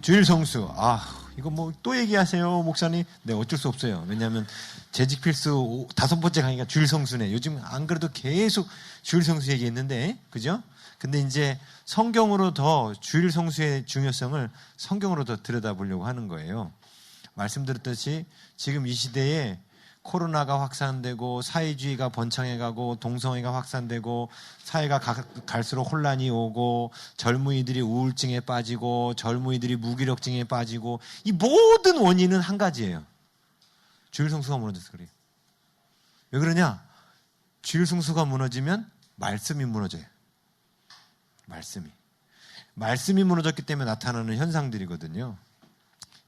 주일 성수. 이거 뭐 또 얘기하세요, 목사님? 네, 어쩔 수 없어요. 왜냐하면 재직 필수 5번째 강의가 주일 성수네. 요즘 안 그래도 계속 주일 성수 얘기했는데, 그죠? 근데 이제 성경으로 더 주일 성수의 중요성을 성경으로 더 들여다보려고 하는 거예요. 말씀드렸듯이 지금 이 시대에 코로나가 확산되고 사회주의가 번창해가고 동성애가 확산되고 사회가 갈수록 혼란이 오고 젊은이들이 우울증에 빠지고 젊은이들이 무기력증에 빠지고 이 모든 원인은 한 가지예요. 주일 성수가 무너져서 그래요. 왜 그러냐? 주일 성수가 무너지면 말씀이 무너져요. 말씀이 무너졌기 때문에 나타나는 현상들이거든요.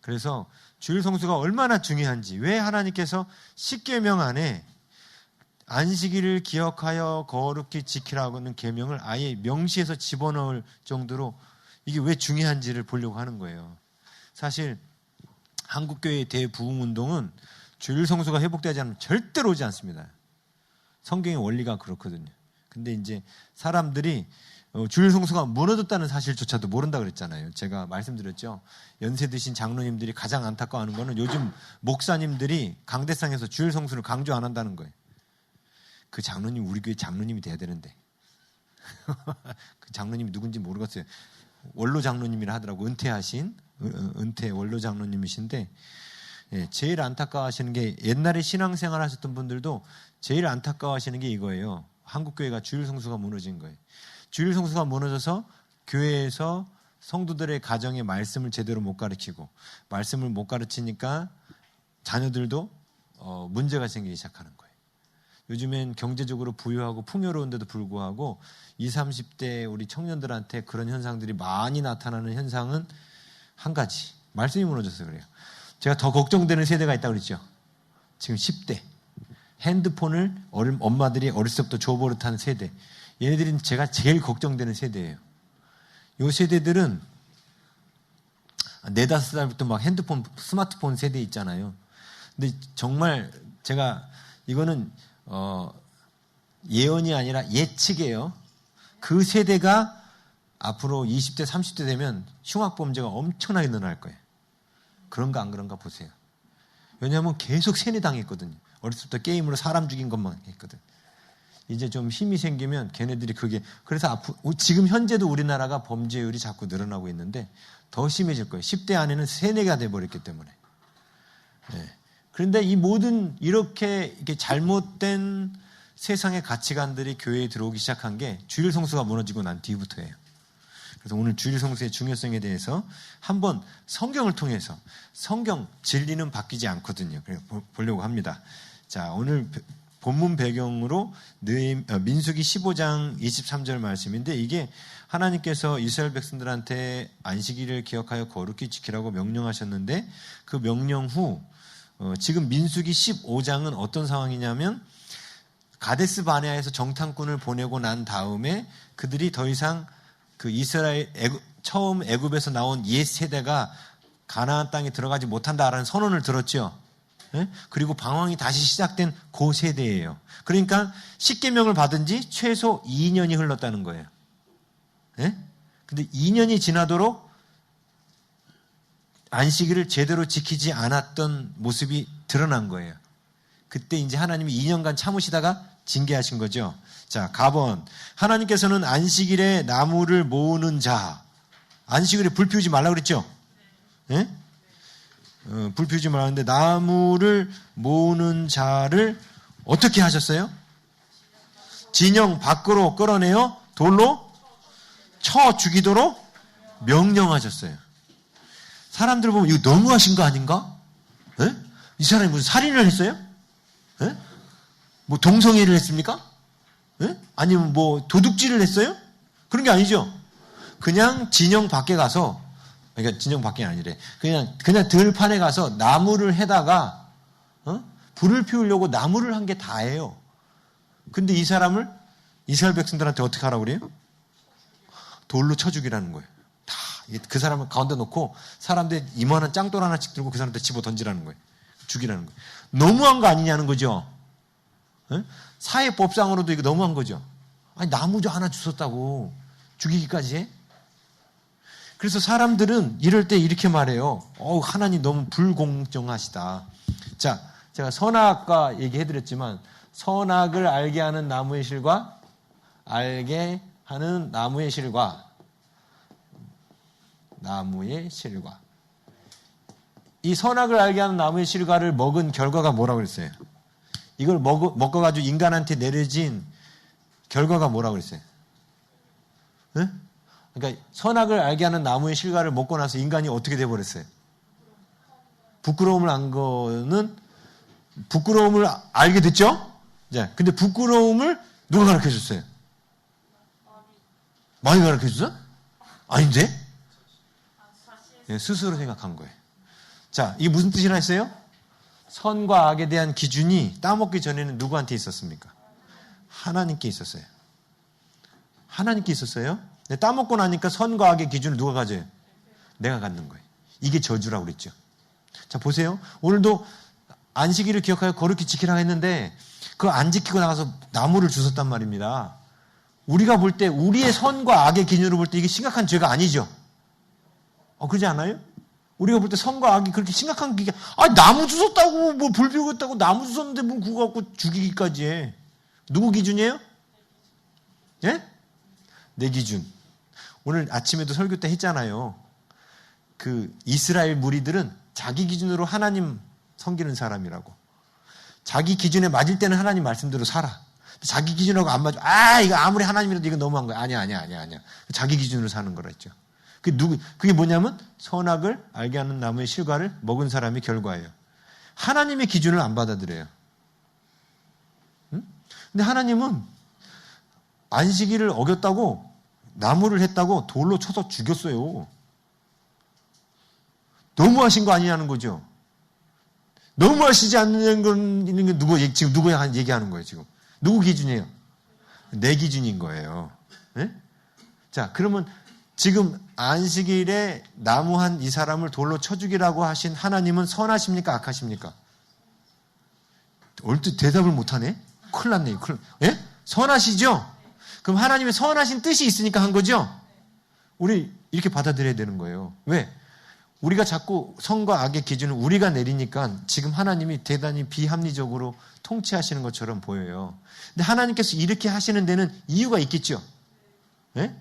그래서 주일 성수가 얼마나 중요한지, 왜 하나님께서 십계명 안에 안식일을 기억하여 거룩히 지키라고 하는 계명을 아예 명시해서 집어넣을 정도로 이게 왜 중요한지를 보려고 하는 거예요. 사실 한국교회의 대부흥운동은 주일 성수가 회복되지 않으면 절대로 오지 않습니다. 성경의 원리가 그렇거든요. 근데 이제 사람들이 주일 성수가 무너졌다는 사실조차도 모른다 그랬잖아요. 제가 말씀드렸죠. 연세 드신 장로님들이 가장 안타까워하는 거는 요즘 목사님들이 강대상에서 주일 성수를 강조 안 한다는 거예요. 그 장로님 우리 교회 장로님이 돼야 되는데 그 장로님이 누군지 모르겠어요. 원로 장로님이라 하더라고. 은퇴 원로 장로님이신데 제일 안타까워하시는 게 옛날에 신앙생활 하셨던 분들도 제일 안타까워하시는 게 이거예요. 한국교회가 주일 성수가 무너진 거예요. 주일 성수가 무너져서 교회에서 성도들의 가정에 말씀을 제대로 못 가르치고 말씀을 못 가르치니까 자녀들도 문제가 생기기 시작하는 거예요. 요즘엔 경제적으로 부유하고 풍요로운데도 불구하고 20, 30대 우리 청년들한테 그런 현상들이 많이 나타나는 현상은 한 가지. 말씀이 무너져서 그래요. 제가 더 걱정되는 세대가 있다고 그랬죠. 지금 10대. 핸드폰을 엄마들이 어렸을 때부터 줘버릇한 세대. 얘네들은 제가 제일 걱정되는 세대예요. 이 세대들은 4, 5살부터 막 핸드폰, 스마트폰 세대 있잖아요. 근데 정말 제가 이거는 예언이 아니라 예측이에요. 그 세대가 앞으로 20대, 30대 되면 흉악범죄가 엄청나게 늘어날 거예요. 그런가 안 그런가 보세요. 왜냐하면 계속 세뇌당했거든요. 어렸을 때 게임으로 사람 죽인 것만 했거든. 이제 좀 힘이 생기면 걔네들이 그래서 지금 현재도 우리나라가 범죄율이 자꾸 늘어나고 있는데 더 심해질 거예요. 10대 안에는 세뇌가 돼버렸기 때문에. 네. 그런데 이 모든 이렇게 잘못된 세상의 가치관들이 교회에 들어오기 시작한 게 주일 성수가 무너지고 난 뒤부터예요. 그래서 오늘 주일 성수의 중요성에 대해서 한번 성경을 통해서 성경 진리는 바뀌지 않거든요. 그래서 보려고 합니다. 자, 오늘 본문 배경으로 민수기 15장 23절 말씀인데 이게 하나님께서 이스라엘 백성들한테 안식일을 기억하여 거룩히 지키라고 명령하셨는데 그 명령 후 지금 민수기 15장은 어떤 상황이냐면 가데스 바네아에서 정탐꾼을 보내고 난 다음에 그들이 더 이상 그 이스라엘 처음 애굽에서 나온 옛 세대가 가나안 땅에 들어가지 못한다라는 선언을 들었죠. 네? 그리고 방황이 다시 시작된 그 세대예요. 그러니까 십계명을 받은 지 최소 2년이 흘렀다는 거예요. 네? 근데 2년이 지나도록 안식일을 제대로 지키지 않았던 모습이 드러난 거예요. 그때 이제 하나님이 2년간 참으시다가 징계하신 거죠. 자, 가번. 하나님께서는 안식일에 나무를 모으는 자, 안식일에 불 피우지 말라고 그랬죠? 네? 불 피우지 말라는데 나무를 모으는 자를 어떻게 하셨어요? 진영 밖으로 끌어내어 돌로 쳐 죽이도록 명령하셨어요. 사람들 보면 이거 너무하신 거 아닌가? 에? 이 사람이 무슨 살인을 했어요? 에? 뭐 동성애를 했습니까? 에? 아니면 뭐 도둑질을 했어요? 그런 게 아니죠. 그냥 진영 밖에 가서, 그러니까 진영 밖이 아니래. 그냥 들판에 가서 나무를 해다가 불을 피우려고 나무를 한 게 다예요. 근데 이 사람을 이스라엘 백성들한테 어떻게 하라고 그래요? 돌로 쳐 죽이라는 거예요. 다 그 사람을 가운데 놓고 사람들 이만한 짱돌 하나씩 들고 그 사람한테 집어 던지라는 거예요. 죽이라는 거예요. 너무한 거 아니냐는 거죠. 에? 사회법상으로도 이거 너무한 거죠. 아니 나무 좀 하나 주웠다고 죽이기까지 해? 그래서 사람들은 이럴 때 이렇게 말해요. 하나님 너무 불공정하시다. 자, 제가 선악과 얘기해드렸지만 선악을 알게 하는 나무의 실과 알게 하는 나무의 실과 이 선악을 알게 하는 나무의 실과를 먹은 결과가 뭐라고 그랬어요? 이걸 먹어가지고 인간한테 내려진 결과가 뭐라고 그랬어요? 네? 그러니까 선악을 알게 하는 나무의 실과를 먹고 나서 인간이 어떻게 돼버렸어요? 부끄러움을 안 거는 부끄러움을 알게 됐죠? 네. 근데 부끄러움을 누가 가르쳐 줬어요? 많이 가르쳐 줬어? 아닌데? 네, 스스로 생각한 거예요. 자, 이게 무슨 뜻이라 했어요? 선과 악에 대한 기준이 따먹기 전에는 누구한테 있었습니까? 하나님께 있었어요. 하나님께 있었어요. 근데 따먹고 나니까 선과 악의 기준을 누가 가져요? 내가 갖는 거예요. 이게 저주라고 그랬죠. 자, 보세요. 오늘도 안식일을 기억하여 거룩히 지키라 했는데 그거 안 지키고 나가서 나무를 주웠단 말입니다. 우리가 볼 때 우리의 선과 악의 기준으로 볼 때 이게 심각한 죄가 아니죠. 그러지 않아요? 우리가 볼 때 선과 악이 그렇게 심각한 게 나무 주웠다고 뭐 불 피웠다고 나무 주웠는데 뭐 그거 갖고 죽이기까지 해. 누구 기준이에요? 예? 내 기준. 오늘 아침에도 설교 때 했잖아요. 그 이스라엘 무리들은 자기 기준으로 하나님 섬기는 사람이라고. 자기 기준에 맞을 때는 하나님 말씀대로 살아. 자기 기준하고 안 맞아. 이거 아무리 하나님이라도 이거 너무한 거야. 아니야. 자기 기준으로 사는 거라 했죠. 그게 뭐냐면 선악을 알게 하는 나무의 실과를 먹은 사람의 결과예요. 하나님의 기준을 안 받아들여요. 응? 근데 하나님은 안식일을 어겼다고 나무를 했다고 돌로 쳐서 죽였어요. 너무하신 거 아니냐는 거죠. 너무하시지 않는 건 있는 게 지금 누구야 얘기하는 거예요, 지금. 누구 기준이에요? 내 기준인 거예요. 네? 자, 그러면 지금 안식일에 나무한 이 사람을 돌로 쳐 죽이라고 하신 하나님은 선하십니까? 악하십니까? 얼뜻 대답을 못하네? 큰일 났네. 예? 선하시죠? 그럼 하나님의 선하신 뜻이 있으니까 한 거죠? 우리 이렇게 받아들여야 되는 거예요. 왜? 우리가 자꾸 선과 악의 기준을 우리가 내리니까 지금 하나님이 대단히 비합리적으로 통치하시는 것처럼 보여요. 근데 하나님께서 이렇게 하시는 데는 이유가 있겠죠? 예?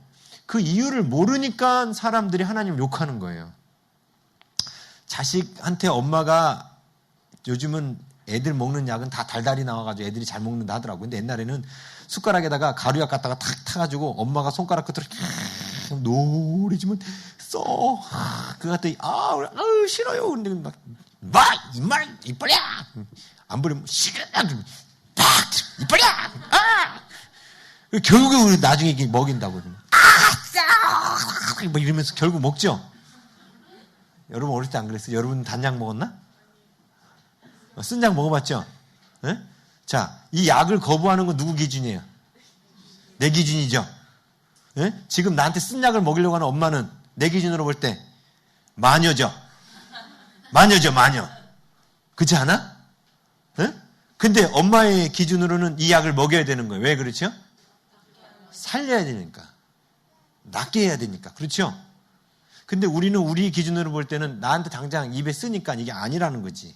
그 이유를 모르니까 사람들이 하나님을 욕하는 거예요. 자식한테 엄마가 요즘은 애들 먹는 약은 다 달달이 나와가지고 애들이 잘 먹는다 하더라고요. 근데 옛날에는 숟가락에다가 가루약 갖다가 탁 타가지고 엄마가 손가락 끝으로 노리지면 그거 갖다 싫어요. 근데 이빨이야. 안 버리면 싫어. 이빨이야. 결국에 우리 나중에 이게 먹인다고. 뭐 이러면서 결국 먹죠. 여러분 어릴 때 안 그랬어요? 여러분 단약 먹었나? 쓴약 먹어봤죠? 네? 자, 이 약을 거부하는 건 누구 기준이에요? 내 기준이죠. 네? 지금 나한테 쓴약을 먹이려고 하는 엄마는 내 기준으로 볼 때 마녀죠. 마녀. 그렇지 않아? 네? 근데 엄마의 기준으로는 이 약을 먹여야 되는 거예요. 왜 그렇죠? 살려야 되니까. 낫게 해야 되니까. 그렇죠? 근데 우리는 우리 기준으로 볼 때는 나한테 당장 입에 쓰니까 이게 아니라는 거지.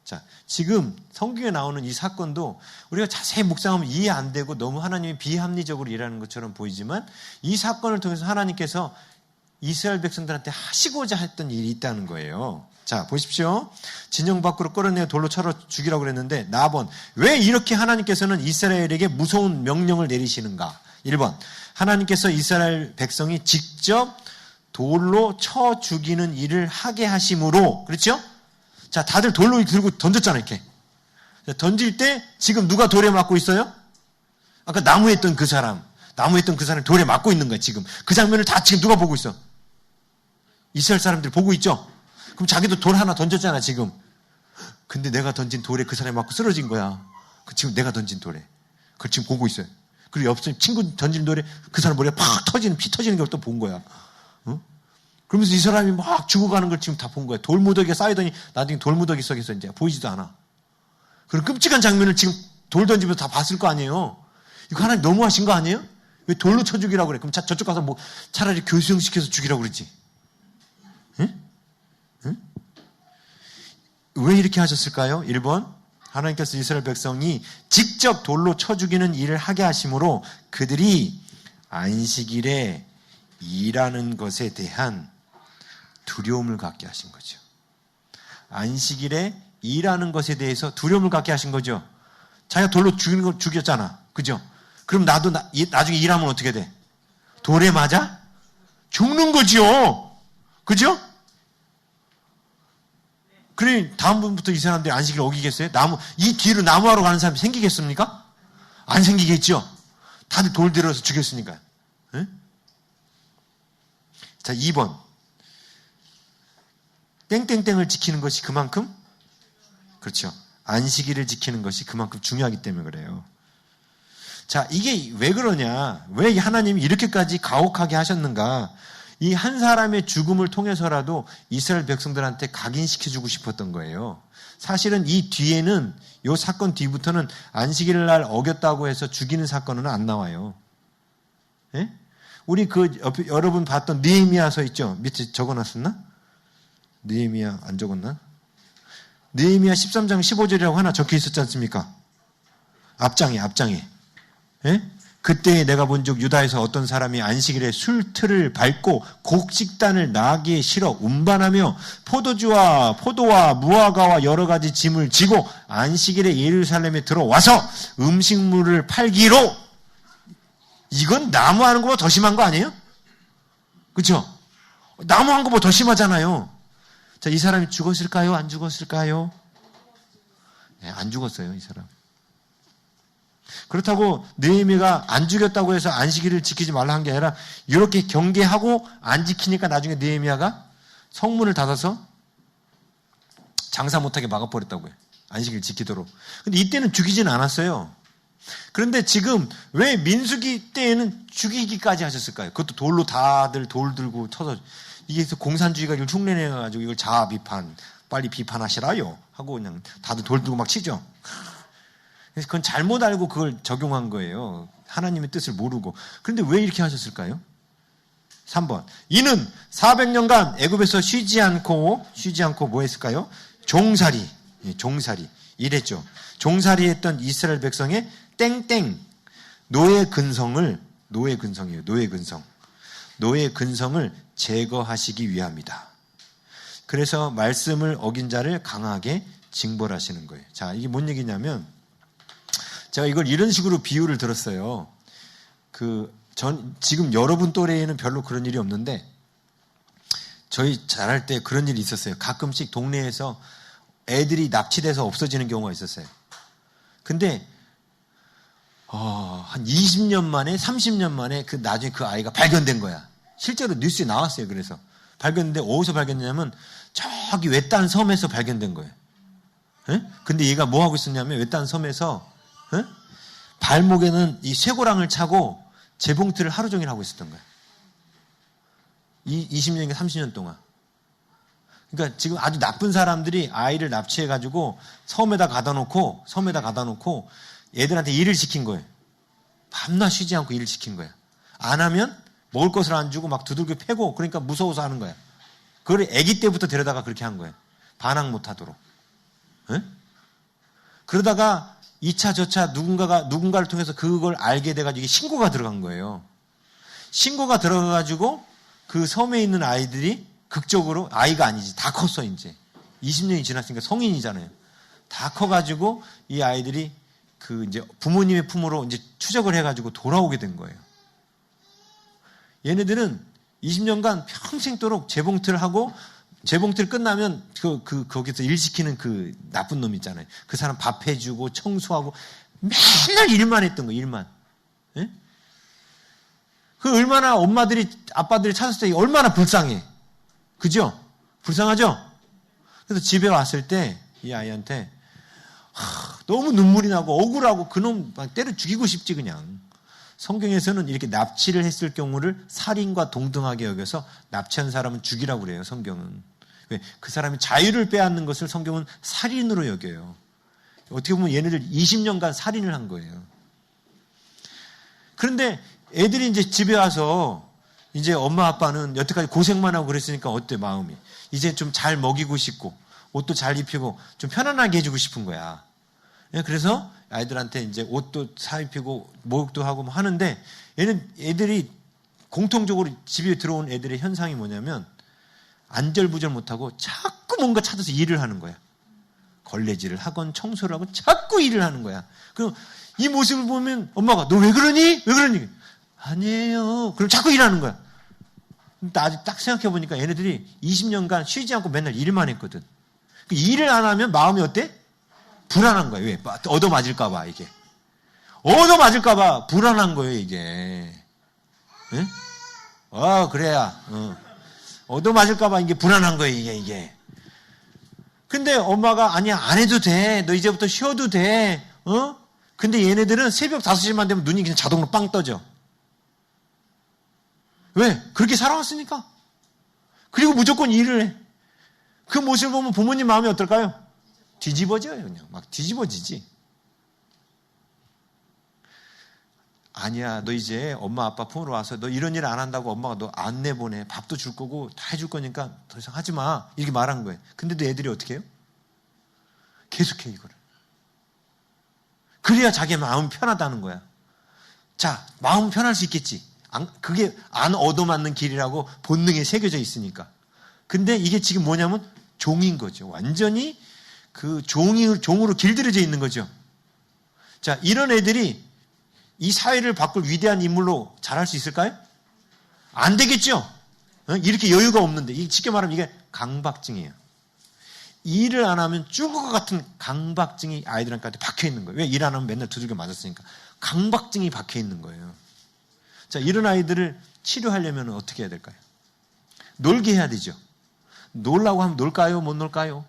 자, 지금 성경에 나오는 이 사건도 우리가 자세히 묵상하면 이해 안 되고 너무 하나님이 비합리적으로 일하는 것처럼 보이지만 이 사건을 통해서 하나님께서 이스라엘 백성들한테 하시고자 했던 일이 있다는 거예요. 자, 보십시오. 진영 밖으로 끌어내어 돌로 쳐서 죽이라고 그랬는데 나번 왜 이렇게 하나님께서는 이스라엘에게 무서운 명령을 내리시는가? 1번 하나님께서 이스라엘 백성이 직접 돌로 쳐 죽이는 일을 하게 하심으로 그렇죠? 자, 다들 돌로 들고 던졌잖아요, 이렇게. 던질 때 지금 누가 돌에 맞고 있어요? 아까 나무에 있던 그 사람 돌에 맞고 있는 거야, 지금. 그 장면을 다 지금 누가 보고 있어? 이스라엘 사람들이 보고 있죠? 그럼 자기도 돌 하나 던졌잖아, 지금. 근데 내가 던진 돌에 그 사람이 맞고 쓰러진 거야. 지금 내가 던진 돌에. 그걸 지금 보고 있어요. 그리고 옆에 친구 던진 돌에 그 사람 머리가 팍 터지는, 피 터지는 걸 또 본 거야. 어? 그러면서 이 사람이 막 죽어가는 걸 지금 다 본 거야. 돌무더기가 쌓이더니 나중에 돌무더기 속에서 이제 보이지도 않아. 그런 끔찍한 장면을 지금 돌 던지면서 다 봤을 거 아니에요. 이거 하나님 너무하신 거 아니에요? 왜 돌로 쳐 죽이라고 그래? 그럼 저쪽 가서 뭐 차라리 교수형 시켜서 죽이라고 그러지. 응? 응? 왜 이렇게 하셨을까요? 1번, 하나님께서 이스라엘 백성이 직접 돌로 쳐 죽이는 일을 하게 하심으로 그들이 안식일에 일하는 것에 대한 두려움을 갖게 하신 거죠. 안식일에 일하는 것에 대해서 두려움을 갖게 하신 거죠. 자기가 돌로 죽였잖아. 그죠? 그럼 나도 나중에 일하면 어떻게 돼? 돌에 맞아? 죽는 거죠. 그죠? 그래, 다음부터 이 사람들이 안식일 어기겠어요? 이 뒤로 나무하러 가는 사람이 생기겠습니까? 안 생기겠죠? 다들 돌 들어서 죽였으니까. 네? 자, 2번. 땡땡땡을 지키는 것이 그만큼, 그렇죠. 안식일을 지키는 것이 그만큼 중요하기 때문에 그래요. 자, 이게 왜 그러냐? 왜 하나님이 이렇게까지 가혹하게 하셨는가? 이 한 사람의 죽음을 통해서라도 이스라엘 백성들한테 각인시켜주고 싶었던 거예요. 사실은 이 뒤에는, 이 사건 뒤부터는 안식일 날 어겼다고 해서 죽이는 사건은 안 나와요. 예? 우리 여러분 봤던 느헤미야서 있죠? 밑에 적어놨었나? 느헤미야 안 적었나? 느헤미야 13장 15절이라고 하나 적혀 있었지 않습니까? 앞장에. 예? 그때 내가 본즉 유다에서 어떤 사람이 안식일에 술틀을 밟고 곡식단을 나귀에 실어 운반하며 포도와 무화과와 여러 가지 짐을 지고 안식일에 예루살렘에 들어와서 음식물을 팔기로. 이건 나무하는 것보다 더 심한 거 아니에요? 그렇죠? 나무하는 것보다 더 심하잖아요. 자, 이 사람이 죽었을까요? 안 죽었을까요? 네, 안 죽었어요, 이 사람. 그렇다고 느헤미야가 안 죽였다고 해서 안식일을 지키지 말라 한 게 아니라 이렇게 경계하고 안 지키니까 나중에 느헤미야가 성문을 닫아서 장사 못하게 막아버렸다고요. 안식일 지키도록. 근데 이때는 죽이진 않았어요. 그런데 지금 왜 민수기 때에는 죽이기까지 하셨을까요? 그것도 돌로 다들 돌 들고 쳐서 이게 공산주의가 이걸 흉내내가지고 이걸 자아 비판, 빨리 비판하시라요 하고 그냥 다들 돌 들고 막 치죠. 그래서 그건 잘못 알고 그걸 적용한 거예요. 하나님의 뜻을 모르고. 그런데 왜 이렇게 하셨을까요? 3번. 이는 400년간 애굽에서 쉬지 않고 뭐 했을까요? 종살이 이랬죠. 종살이 했던 이스라엘 백성의 땡땡 노예 근성을 제거하시기 위함이다. 그래서 말씀을 어긴 자를 강하게 징벌하시는 거예요. 자, 이게 뭔 얘기냐면 제가 이걸 이런 식으로 비유를 들었어요. 지금 여러분 또래에는 별로 그런 일이 없는데 저희 자랄 때 그런 일이 있었어요. 가끔씩 동네에서 애들이 납치돼서 없어지는 경우가 있었어요. 근데 한 20년 만에 30년 만에 나중에 그 아이가 발견된 거야. 실제로 뉴스에 나왔어요. 그래서 발견됐는데 어디서 발견됐냐면 저기 외딴 섬에서 발견된 거예요. 에? 근데 얘가 뭐 하고 있었냐면 외딴 섬에서 발목에는 이 쇠고랑을 차고 재봉틀을 하루 종일 하고 있었던 거예요. 20년인가 30년 동안. 그러니까 지금 아주 나쁜 사람들이 아이를 납치해가지고 섬에다 가다 놓고 애들한테 일을 시킨 거예요. 밤낮 쉬지 않고 일을 시킨 거예요. 안 하면 먹을 것을 안 주고 막 두들겨 패고 그러니까 무서워서 하는 거예요. 그걸 아기 때부터 데려다가 그렇게 한 거예요. 반항 못 하도록. 에? 그러다가 2차 저차 누군가를 통해서 그걸 알게 돼가지고 신고가 들어간 거예요. 신고가 들어가가지고 그 섬에 있는 아이들이 극적으로 아이가 아니지 다 컸어 이제 20년이 지났으니까 성인이잖아요. 다 커가지고 이 아이들이 이제 부모님의 품으로 이제 추적을 해가지고 돌아오게 된 거예요. 얘네들은 20년간 평생도록 재봉틀 하고 재봉틀 끝나면 거기서 일 시키는 그 나쁜 놈 있잖아요. 그 사람 밥 해주고 청소하고 맨날 일만 했던 거예요. 일만. 예? 그 얼마나 엄마들이 아빠들이 찾았을 때 얼마나 불쌍해. 그죠? 불쌍하죠? 그래서 집에 왔을 때 이 아이한테 너무 눈물이 나고 억울하고 그놈 때려 죽이고 싶지 그냥. 성경에서는 이렇게 납치를 했을 경우를 살인과 동등하게 여겨서 납치한 사람은 죽이라고 그래요. 성경은. 왜? 그 사람이 자유를 빼앗는 것을 성경은 살인으로 여겨요. 어떻게 보면 얘네들 20년간 살인을 한 거예요. 그런데 애들이 이제 집에 와서 이제 엄마 아빠는 여태까지 고생만 하고 그랬으니까 어때 마음이? 이제 좀 잘 먹이고 싶고 옷도 잘 입히고 좀 편안하게 해주고 싶은 거야. 그래서 아이들한테 이제 옷도 사 입히고 목욕도 하고 뭐 하는데 애들이 공통적으로 집에 들어온 애들의 현상이 뭐냐면 안절부절 못하고 자꾸 뭔가 찾아서 일을 하는 거야. 걸레질을 하건 청소를 하건 자꾸 일을 하는 거야. 그럼 이 모습을 보면 엄마가 너 왜 그러니? 왜 그러니? 아니에요. 그럼 자꾸 일하는 거야. 나중에 딱 생각해보니까 얘네들이 20년간 쉬지 않고 맨날 일만 했거든. 일을 안 하면 마음이 어때? 불안한 거예요. 왜? 얻어맞을까봐 이게. 얻어맞을까봐 불안한 거예요 이게. 예? 그래야. 얻어맞을까봐 이게 불안한 거예요 이게. 근데 엄마가 아니야 안 해도 돼. 너 이제부터 쉬어도 돼. 근데 얘네들은 새벽 5시만 되면 눈이 그냥 자동으로 빵 떠져. 왜? 그렇게 살아왔으니까. 그리고 무조건 일을 해. 그 모습을 보면 부모님 마음이 어떨까요? 뒤집어져요 그냥. 막 뒤집어지지. 아니야 너 이제 엄마 아빠 품으로 와서 너 이런 일 안 한다고 엄마가 너 안 내보내. 밥도 줄 거고 다 해줄 거니까 더 이상 하지 마. 이렇게 말한 거예요. 근데도 애들이 어떻게 해요? 계속해 이거를. 그래야 자기 마음이 편하다는 거야. 자, 마음 편할 수 있겠지. 그게 안 얻어맞는 길이라고 본능에 새겨져 있으니까. 근데 이게 지금 뭐냐면 종인 거죠. 완전히 그 종으로 길들여져 있는 거죠. 자, 이런 애들이 이 사회를 바꿀 위대한 인물로 자랄 수 있을까요? 안 되겠죠. 이렇게 여유가 없는데. 쉽게 말하면 이게 강박증이에요. 일을 안 하면 죽을 것 같은 강박증이 아이들한테 박혀 있는 거예요. 왜? 일 안 하면 맨날 두들겨 맞았으니까. 강박증이 박혀 있는 거예요. 자, 이런 아이들을 치료하려면 어떻게 해야 될까요? 놀게 해야 되죠. 놀라고 하면 놀까요? 못 놀까요?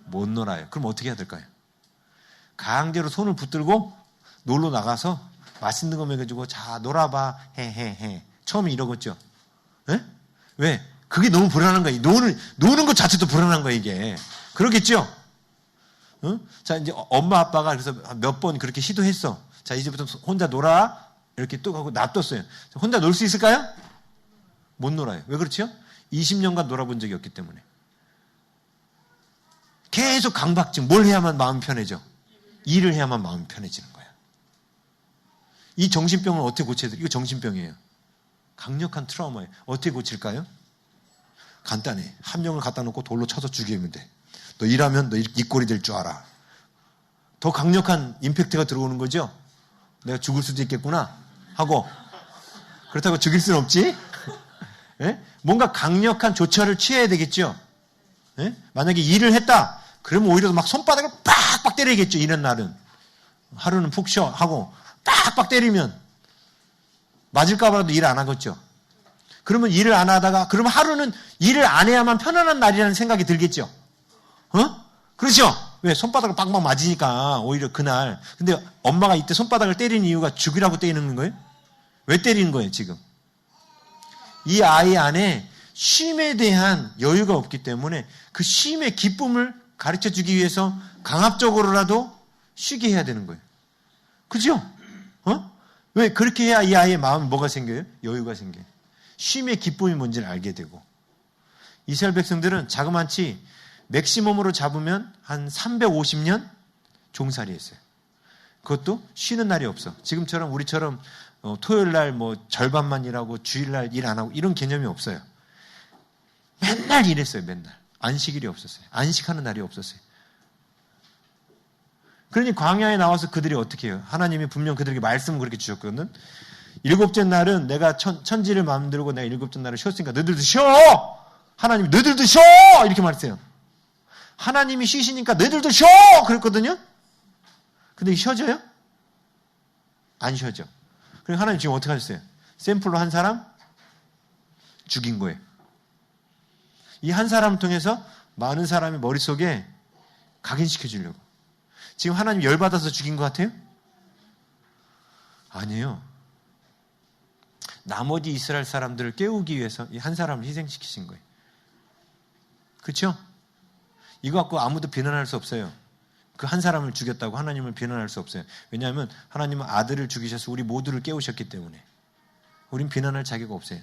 못 놀아요. 그럼 어떻게 해야 될까요? 강제로 손을 붙들고 놀러 나가서 맛있는 거 먹여주고 자 놀아봐 해. 처음에 이러겠죠. 에? 왜? 그게 너무 불안한 거예요. 노는 것 자체도 불안한 거예요 이게. 그러겠죠? 자 이제 엄마 아빠가 그래서 몇 번 그렇게 시도했어. 자 이제부터 혼자 놀아 이렇게 또 하고 놔뒀어요. 혼자 놀 수 있을까요? 못 놀아요. 왜 그렇죠? 20년간 놀아본 적이 없기 때문에. 계속 강박증. 뭘 해야만 마음이 편해져? 일을 해야만 마음이 편해지는 거야. 이 정신병은 어떻게 고쳐야 돼? 이거 정신병이에요. 강력한 트라우마예요. 어떻게 고칠까요? 간단해. 한 명을 갖다 놓고 돌로 쳐서 죽이면 돼. 너 일하면 너 이 꼴이 될 줄 알아. 더 강력한 임팩트가 들어오는 거죠. 내가 죽을 수도 있겠구나 하고. 그렇다고 죽일 수는 없지. 예? 뭔가 강력한 조처를 취해야 되겠죠. 예? 만약에 일을 했다. 그러면 오히려 막 손바닥을 빡빡 때려야겠죠. 이런 날은. 하루는 푹 쉬어 하고 빡빡 때리면 맞을까 봐도 일 안 하겠죠. 그러면 일을 안 하다가 그러면 하루는 일을 안 해야만 편안한 날이라는 생각이 들겠죠. 그렇죠? 왜? 손바닥을 빵빵 맞으니까 오히려 그날. 근데 엄마가 이때 손바닥을 때리는 이유가 죽이라고 때리는 거예요? 왜 때리는 거예요 지금? 이 아이 안에 쉼에 대한 여유가 없기 때문에 그 쉼의 기쁨을 가르쳐주기 위해서 강압적으로라도 쉬게 해야 되는 거예요. 그죠? 왜? 그렇게 해야 이 아이의 마음에 뭐가 생겨요? 여유가 생겨요. 쉼의 기쁨이 뭔지를 알게 되고. 이스라엘 백성들은 자그마치 맥시멈으로 잡으면 한 350년 종살이 했어요. 그것도 쉬는 날이 없어. 지금처럼 우리처럼 토요일 날 뭐 절반만 일하고 주일 날 일 안 하고 이런 개념이 없어요. 맨날 일했어요. 맨날. 안식일이 없었어요. 안식하는 날이 없었어요. 그러니 광야에 나와서 그들이 어떻게 해요? 하나님이 분명 그들에게 말씀을 그렇게 주셨거든. 일곱째 날은 내가 천지를 만들고 내가 일곱째 날을 쉬었으니까 너희들도 쉬어! 하나님이 너희들도 쉬어! 이렇게 말했어요. 하나님이 쉬시니까 너희들도 쉬어! 그랬거든요. 근데 쉬어져요? 안 쉬어져. 그리고 하나님 지금 어떻게 하셨어요? 샘플로 한 사람 죽인 거예요. 이 한 사람을 통해서 많은 사람의 머릿속에 각인시켜 주려고. 지금 하나님 열받아서 죽인 것 같아요? 아니에요. 나머지 이스라엘 사람들을 깨우기 위해서 이 한 사람을 희생시키신 거예요. 그렇죠? 이거 갖고 아무도 비난할 수 없어요. 그 한 사람을 죽였다고 하나님을 비난할 수 없어요. 왜냐하면 하나님은 아들을 죽이셔서 우리 모두를 깨우셨기 때문에. 우린 비난할 자격이 없어요.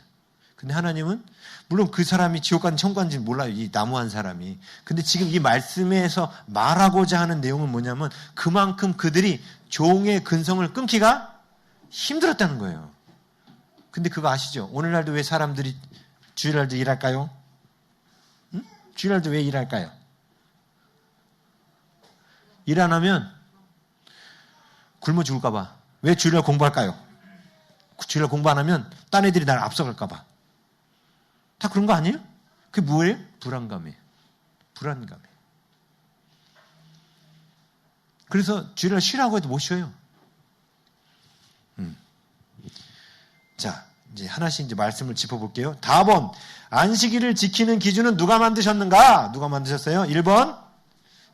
근데 하나님은 물론 그 사람이 지옥 간지 천국 간지 몰라요. 이 나무한 사람이. 근데 지금 이 말씀에서 말하고자 하는 내용은 뭐냐면 그만큼 그들이 종의 근성을 끊기가 힘들었다는 거예요. 근데 그거 아시죠? 오늘날도 왜 사람들이 주일날도 일할까요? 응? 주일날도 왜 일할까요? 일 안 하면 굶어 죽을까 봐. 왜 주일날 공부할까요? 주일날 공부 안 하면 딴 애들이 날 앞서갈까 봐. 다 그런 거 아니에요? 그게 뭐예요? 불안감이에요. 불안감이에요. 그래서 주일날 쉬라고 해도 못 쉬어요. 자, 이제 하나씩 이제 말씀을 짚어볼게요. 답은 안식일을 지키는 기준은 누가 만드셨는가? 누가 만드셨어요? 1번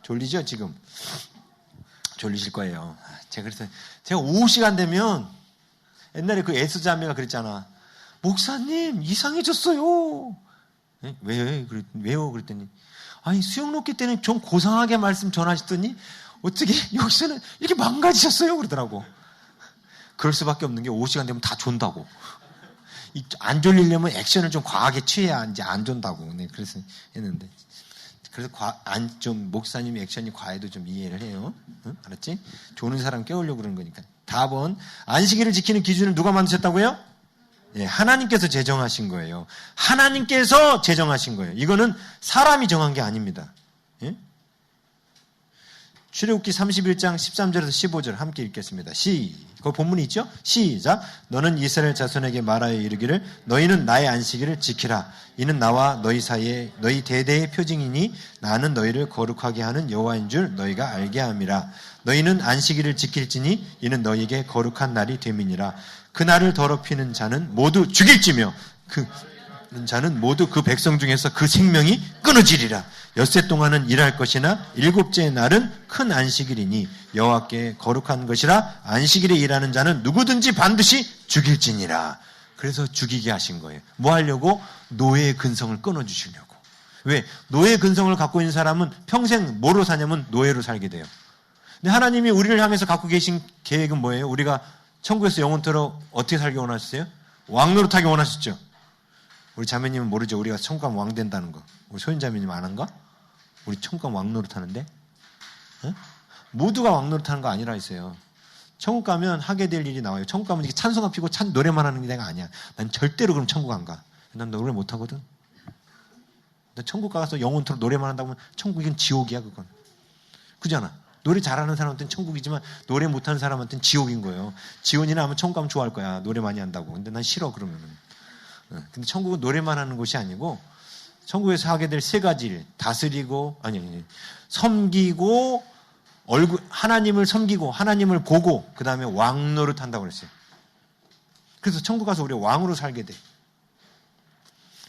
졸리죠 지금? 졸리실 거예요. 제가 오후 시간 되면 옛날에 그 에스자매가 그랬잖아. 목사님 이상해졌어요. 왜요? 그랬더니 아니 수영 놓기 때는 좀 고상하게 말씀 전하시더니 어떻게 여기서는 이렇게 망가지셨어요? 그러더라고. 그럴 수밖에 없는 게 오후 시간 되면 다 존다고. 안 졸리려면 액션을 좀 과하게 취해야 이제 안 존다고. 네, 그래서 했는데. 그래서 좀 목사님의 액션이 과해도 좀 이해를 해요. 응? 알았지? 조는 사람 깨우려고 그러는 거니까. 답은 안식일을 지키는 기준을 누가 만드셨다고요? 예, 하나님께서 제정하신 거예요. 하나님께서 제정하신 거예요. 이거는 사람이 정한 게 아닙니다. 예? 출애굽기 31장 13절에서 15절 함께 읽겠습니다. 그 본문이 있죠? 시작. 너는 이스라엘 자손에게 말하여 이르기를 너희는 나의 안식일을 지키라. 이는 나와 너희 사이에 너희 대대의 표징이니 나는 너희를 거룩하게 하는 여호와인 줄 너희가 알게 함이라. 너희는 안식일을 지킬지니 이는 너희에게 거룩한 날이 됨이니라. 그 날을 더럽히는 자는 모두 죽일지며 그 자는 모두 그 백성 중에서 그 생명이 끊어지리라. 엿새 동안은 일할 것이나 일곱째 날은 큰 안식일이니 여호와께 거룩한 것이라. 안식일에 일하는 자는 누구든지 반드시 죽일지니라. 그래서 죽이게 하신 거예요. 뭐 하려고? 노예의 근성을 끊어주시려고. 왜? 노예의 근성을 갖고 있는 사람은 평생 뭐로 사냐면 노예로 살게 돼요. 근데 하나님이 우리를 향해서 갖고 계신 계획은 뭐예요? 우리가 천국에서 영원토록 어떻게 살기 원하셨어요? 왕노릇하기 원하셨죠. 우리 자매님은 모르죠. 우리가 천국 가면 왕 된다는 거. 우리 소연 자매님 아는가? 우리 천국 가면 왕노릇 하는데? 어? 모두가 왕노릇 하는 거 아니라 했어요. 천국 가면 하게 될 일이 나와요. 천국 가면 이렇게 찬송가 피고 노래만 하는 게 내가 아니야. 난 절대로 그럼 천국 안 가. 난 노래 못 하거든. 나 천국 가서 영원토록 노래만 한다고 하면 천국은 지옥이야, 그건. 그잖아. 노래 잘하는 사람한테는 천국이지만 노래 못하는 사람한테는 지옥인 거예요. 지원이나 하면 천국 가면 좋아할 거야. 노래 많이 한다고. 근데 난 싫어, 그러면은. 근데 천국은 노래만 하는 곳이 아니고 천국에서 하게 될 세 가지 일. 다스리고, 섬기고, 하나님을 섬기고, 하나님을 보고, 그 다음에 왕노릇 한다고 그랬어요. 그래서 천국 가서 우리가 왕으로 살게 돼.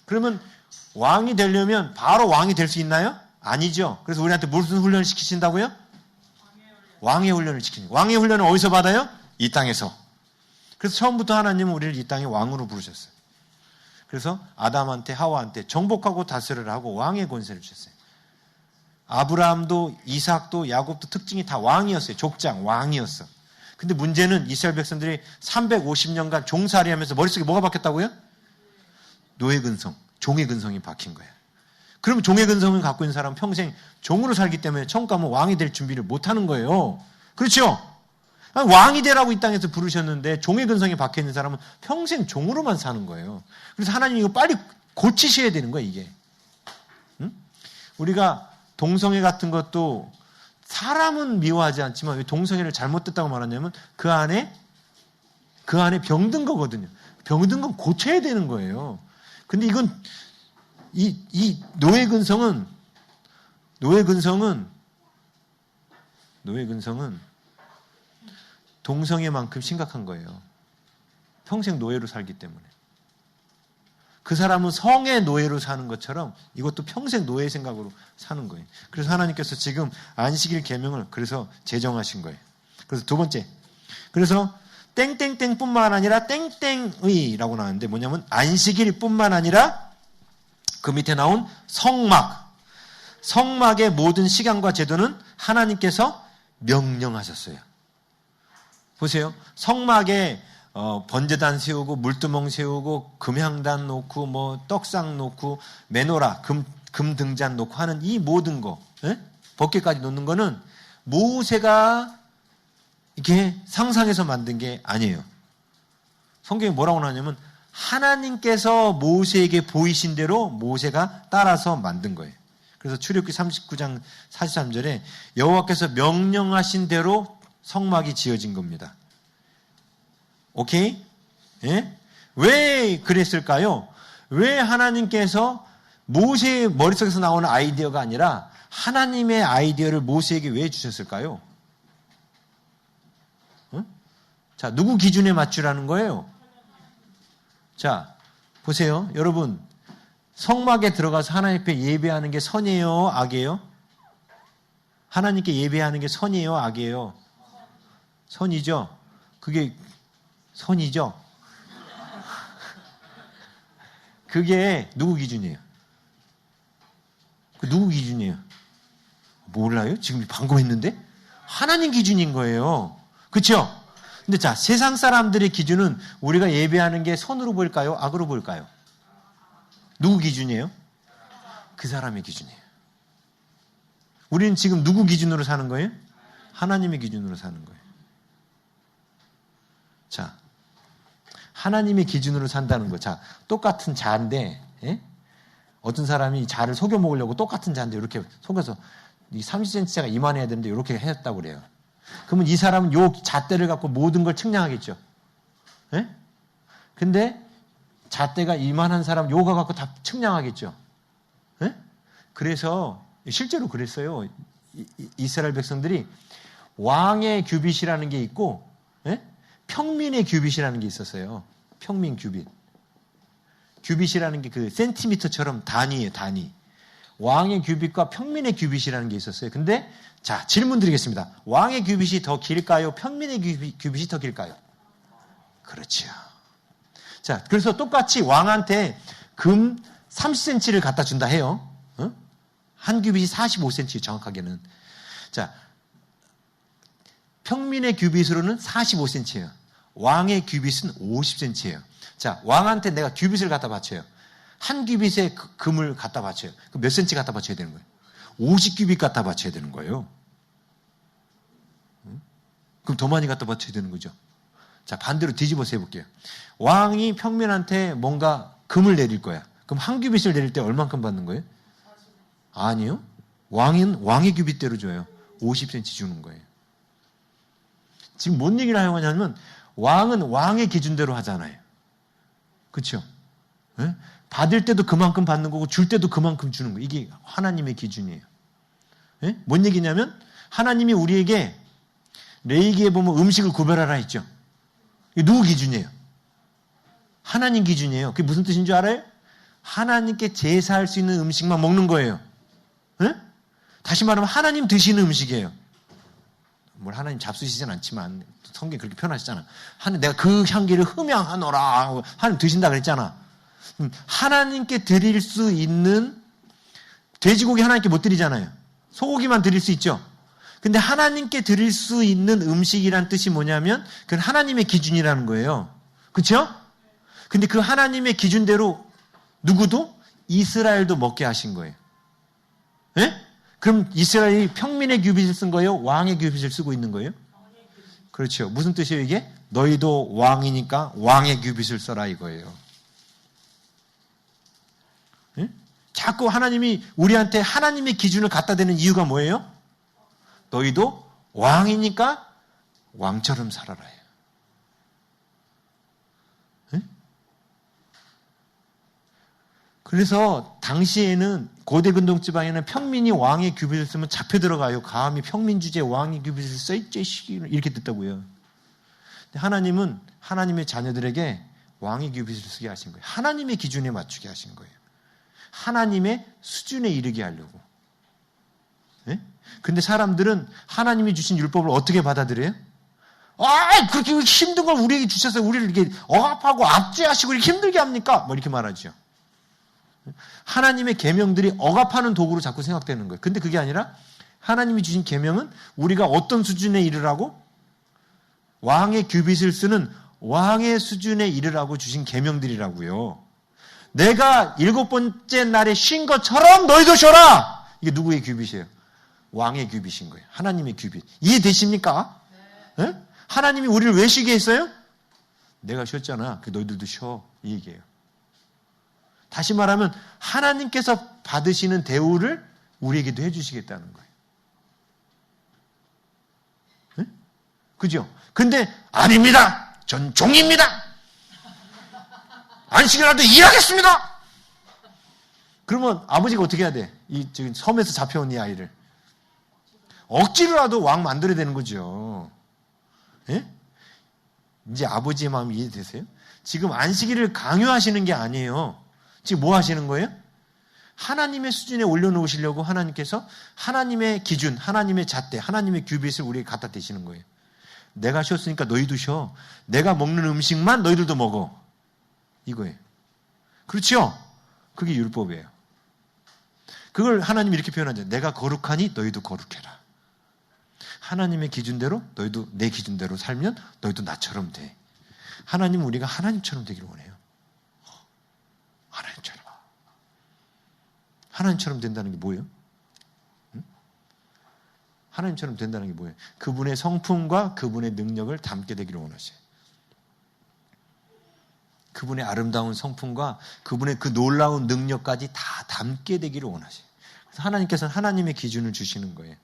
그러면 왕이 되려면 바로 왕이 될 수 있나요? 아니죠. 그래서 우리한테 무슨 훈련을 시키신다고요? 왕의 훈련을 시키는. 왕의 훈련은 어디서 받아요? 이 땅에서. 그래서 처음부터 하나님은 우리를 이 땅에 왕으로 부르셨어요. 그래서 아담한테 하와한테 정복하고 다스리라 하고 왕의 권세를 주셨어요. 아브라함도 이삭도 야곱도 특징이 다 왕이었어요. 족장, 왕이었어. 근데 문제는 이스라엘 백성들이 350년간 종살이 하면서 머릿속에 뭐가 박혔다고요? 노예 근성, 종의 근성이 박힌 거예요. 그럼 종의 근성을 갖고 있는 사람은 평생 종으로 살기 때문에 천국 가면 왕이 될 준비를 못하는 거예요. 그렇죠? 왕이 되라고 이 땅에서 부르셨는데 종의 근성이 박혀있는 사람은 평생 종으로만 사는 거예요. 그래서 하나님이 이거 빨리 고치셔야 되는 거예요, 이게. 응? 우리가 동성애 같은 것도 사람은 미워하지 않지만 왜 동성애를 잘못됐다고 말하냐면 그 안에 병든 거거든요. 병든 건 고쳐야 되는 거예요. 근데 이건 이 노예 근성은 동성애만큼 심각한 거예요. 평생 노예로 살기 때문에. 그 사람은 성의 노예로 사는 것처럼 이것도 평생 노예 생각으로 사는 거예요. 그래서 하나님께서 지금 안식일 계명을 그래서 제정하신 거예요. 그래서 두 번째. 그래서 땡땡땡뿐만 아니라 땡땡의라고 나왔는데 뭐냐면 안식일뿐만 아니라 그 밑에 나온 성막의 모든 시간과 제도는 하나님께서 명령하셨어요. 보세요. 성막에 번제단 세우고 물두멍 세우고 금향단 놓고 뭐 떡상 놓고 메노라 금 등잔 놓고 하는 이 모든 거, 예? 법궤까지 놓는 거는 모세가 이렇게 상상해서 만든 게 아니에요. 성경이 뭐라고 나냐면 하나님께서 모세에게 보이신 대로 모세가 따라서 만든 거예요. 그래서 출애굽기 39장 43절에 여호와께서 명령하신 대로 성막이 지어진 겁니다. 오케이? 예? 왜 그랬을까요? 왜 하나님께서 모세의 머릿속에서 나오는 아이디어가 아니라 하나님의 아이디어를 모세에게 왜 주셨을까요? 자, 누구 기준에 맞추라는 거예요? 자, 보세요. 여러분, 성막에 들어가서 하나님 앞에 예배하는 게 선이에요? 악이에요? 하나님께 예배하는 게 선이에요? 악이에요? 선이죠? 그게 선이죠? 그게 누구 기준이에요? 그 누구 기준이에요? 몰라요? 지금 방금 했는데? 하나님 기준인 거예요. 그렇죠? 근데 자, 세상 사람들의 기준은 우리가 예배하는 게 선으로 보일까요? 악으로 보일까요? 누구 기준이에요? 그 사람의 기준이에요. 우리는 지금 누구 기준으로 사는 거예요? 하나님의 기준으로 사는 거예요. 자, 하나님의 기준으로 산다는 거. 자, 똑같은 자인데, 예? 어떤 사람이 자를 속여 먹으려고 똑같은 자인데 이렇게 속여서 이 30cm가 이만해야 되는데 이렇게 했다고 그래요. 그러면 이 사람은 요 잣대를 갖고 모든 걸 측량하겠죠. 예? 근데 잣대가 이만한 사람 요가 갖고 다 측량하겠죠. 예? 그래서 실제로 그랬어요. 이스라엘 백성들이 왕의 규빗이라는 게 있고, 예? 평민의 규빗이라는 게 있었어요. 평민 규빗. 규빗이라는 게 그 센티미터처럼 단위예요, 단위. 왕의 규빗과 평민의 규빗이라는 게 있었어요. 근데 자, 질문 드리겠습니다. 왕의 규빗이 더 길까요? 평민의 규빗이 더 길까요? 그렇죠. 자, 그래서 똑같이 왕한테 금 30cm를 갖다 준다 해요. 어? 한 규빗이 45cm 정확하게는. 자, 평민의 규빗으로는 45cm예요. 왕의 규빗은 50cm예요. 자, 왕한테 내가 규빗을 갖다 바쳐요. 한 규빗에 금을 갖다 바쳐요. 그럼 몇 cm 갖다 바쳐야 되는 거예요? 50규빗 갖다 바쳐야 되는 거예요. 그럼 더 많이 갖다 바쳐야 되는 거죠. 자, 반대로 뒤집어서 해볼게요. 왕이 평민한테 뭔가 금을 내릴 거야. 그럼 한 규빗을 내릴 때 얼만큼 받는 거예요? 아니요. 왕의 규빗대로 줘요. 50cm 주는 거예요. 지금 뭔 얘기를 하냐면 왕은 왕의 기준대로 하잖아요. 그렇죠? 네? 받을 때도 그만큼 받는 거고 줄 때도 그만큼 주는 거예요. 이게 하나님의 기준이에요. 네? 뭔 얘기냐면 하나님이 우리에게 레위기에 보면 음식을 구별하라 했죠. 이게 누구 기준이에요? 하나님 기준이에요. 그게 무슨 뜻인 줄 알아요? 하나님께 제사할 수 있는 음식만 먹는 거예요. 네? 다시 말하면 하나님 드시는 음식이에요. 뭘 하나님 잡수시진 않지만 성경이 그렇게 표현하시잖아. 하나님 내가 그 향기를 흠양하노라. 하나님 드신다 그랬잖아. 하나님께 드릴 수 있는 돼지고기 하나님께 못 드리잖아요. 소고기만 드릴 수 있죠. 근데 하나님께 드릴 수 있는 음식이란 뜻이 뭐냐면 그건 하나님의 기준이라는 거예요. 그렇죠? 근데 그 하나님의 기준대로 누구도 이스라엘도 먹게 하신 거예요. 예? 그럼 이스라엘이 평민의 규빗을 쓴 거예요? 왕의 규빗을 쓰고 있는 거예요? 그렇죠. 무슨 뜻이에요 이게? 너희도 왕이니까 왕의 규빗을 써라 이거예요. 예? 자꾸 하나님이 우리한테 하나님의 기준을 갖다 대는 이유가 뭐예요? 너희도 왕이니까 왕처럼 살아라 해요. 예? 그래서 당시에는 고대 근동 지방에는 평민이 왕의 규빗을 쓰면 잡혀 들어가요. 감히 평민 주제에 왕의 규빗을 써 있지 이렇게 듣다고요. 하나님은 하나님의 자녀들에게 왕의 규빗을 쓰게 하신 거예요. 하나님의 기준에 맞추게 하신 거예요. 하나님의 수준에 이르게 하려고. 예? 근데 사람들은 하나님이 주신 율법을 어떻게 받아들여요? 그렇게 힘든 걸 우리에게 주셔서 우리를 이렇게 억압하고 압제하시고 이렇게 힘들게 합니까? 뭐 이렇게 말하죠. 하나님의 계명들이 억압하는 도구로 자꾸 생각되는 거예요. 근데 그게 아니라 하나님이 주신 계명은 우리가 어떤 수준에 이르라고? 왕의 규빗을 쓰는 왕의 수준에 이르라고 주신 계명들이라고요. 내가 7번째 날에 쉰 것처럼 너희도 쉬어라. 이게 누구의 규빗이에요? 왕의 규빗인 거예요. 하나님의 규빗. 이해되십니까? 네? 하나님이 우리를 왜 쉬게 했어요? 내가 쉬었잖아. 너희들도 쉬어. 이 얘기예요. 다시 말하면 하나님께서 받으시는 대우를 우리에게도 해주시겠다는 거예요. 네? 그죠? 근데 아닙니다. 전 종입니다. 안식이라도 일하겠습니다. 그러면 아버지가 어떻게 해야 돼? 지금 섬에서 잡혀온 이 아이를 억지로라도 왕 만들어야 되는 거죠. 예? 이제 아버지의 마음이 이해되세요? 지금 안식일을 강요하시는 게 아니에요. 지금 뭐 하시는 거예요? 하나님의 수준에 올려놓으시려고 하나님께서 하나님의 기준, 하나님의 잣대, 하나님의 규빗을 우리에게 갖다 대시는 거예요. 내가 쉬었으니까 너희도 쉬어. 내가 먹는 음식만 너희들도 먹어. 이거예요. 그렇죠? 그게 율법이에요. 그걸 하나님이 이렇게 표현하죠. 내가 거룩하니 너희도 거룩해라. 하나님의 기준대로 너희도 내 기준대로 살면 너희도 나처럼 돼. 하나님은 우리가 하나님처럼 되기를 원해요. 하나님처럼. 하나님처럼 된다는 게 뭐예요? 응? 하나님처럼 된다는 게 뭐예요? 그분의 성품과 그분의 능력을 담게 되기를 원하셔요. 그분의 아름다운 성품과 그분의 그 놀라운 능력까지 다 담게 되기를 원하셔요. 그래서 하나님께서는 하나님의 기준을 주시는 거예요.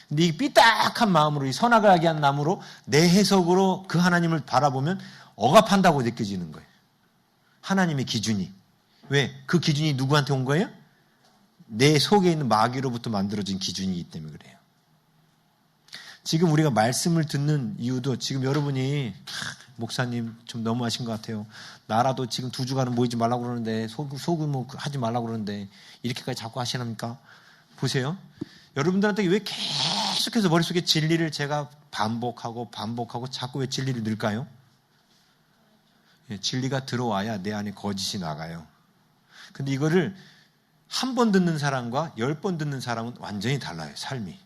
근데 이 삐딱한 마음으로, 이 선악을 한 마음으로 내 해석으로 그 하나님을 바라보면 억압한다고 느껴지는 거예요. 하나님의 기준이. 왜? 그 기준이 누구한테 온 거예요? 내 속에 있는 마귀로부터 만들어진 기준이기 때문에 그래요. 지금 우리가 말씀을 듣는 이유도 지금 여러분이 목사님 좀 너무하신 것 같아요. 나라도 지금 2주간은 모이지 말라고 그러는데 소규모 하지 말라고 그러는데 이렇게까지 자꾸 하시랍니까? 보세요. 여러분들한테 왜 계속해서 머릿속에 진리를 제가 반복하고 자꾸 왜 진리를 넣을까요? 진리가 들어와야 내 안에 거짓이 나가요. 근데 이거를 한 번 듣는 사람과 10번 듣는 사람은 완전히 달라요. 삶이.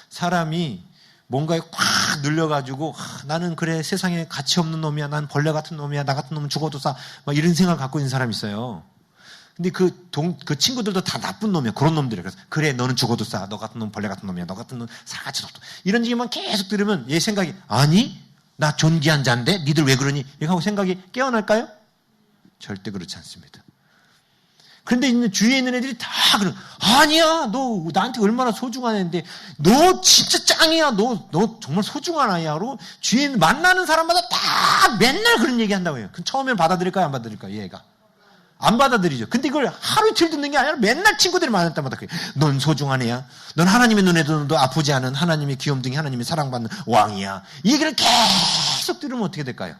사람이 뭔가에 꽉 눌려가지고 나는 그래 세상에 가치 없는 놈이야. 난 벌레 같은 놈이야. 나 같은 놈은 죽어도 싸. 막 이런 생각을 갖고 있는 사람이 있어요. 근데 그 친구들도 다 나쁜 놈이야. 그런 놈들이야. 그래서 그래 너는 죽어도 싸. 너 같은 놈 벌레 같은 놈이야. 너 같은 놈 사가치도 없어. 이런 얘기만 계속 들으면 얘 생각이 아니 나 존귀한 자인데 니들 왜 그러니? 이렇게 하고 생각이 깨어날까요? 절대 그렇지 않습니다. 그런데 있는 주위에 있는 애들이 다 그래. 아니야, 너 나한테 얼마나 소중한 애인데, 너 진짜 짱이야. 너 정말 소중한 아이야로 주위에 만나는 사람마다 다 맨날 그런 얘기 한다고 해요. 그럼 처음엔 받아들일까요? 안 받아들일까요? 얘가. 안 받아들이죠. 근데 이걸 하루 이틀 듣는 게 아니라 맨날 친구들이 만날 때마다 그래. 넌 소중한 애야. 넌 하나님의 눈에도 아프지 않은 하나님의 귀염둥이, 하나님의 사랑받는 왕이야. 이 얘기를 계속 들으면 어떻게 될까요?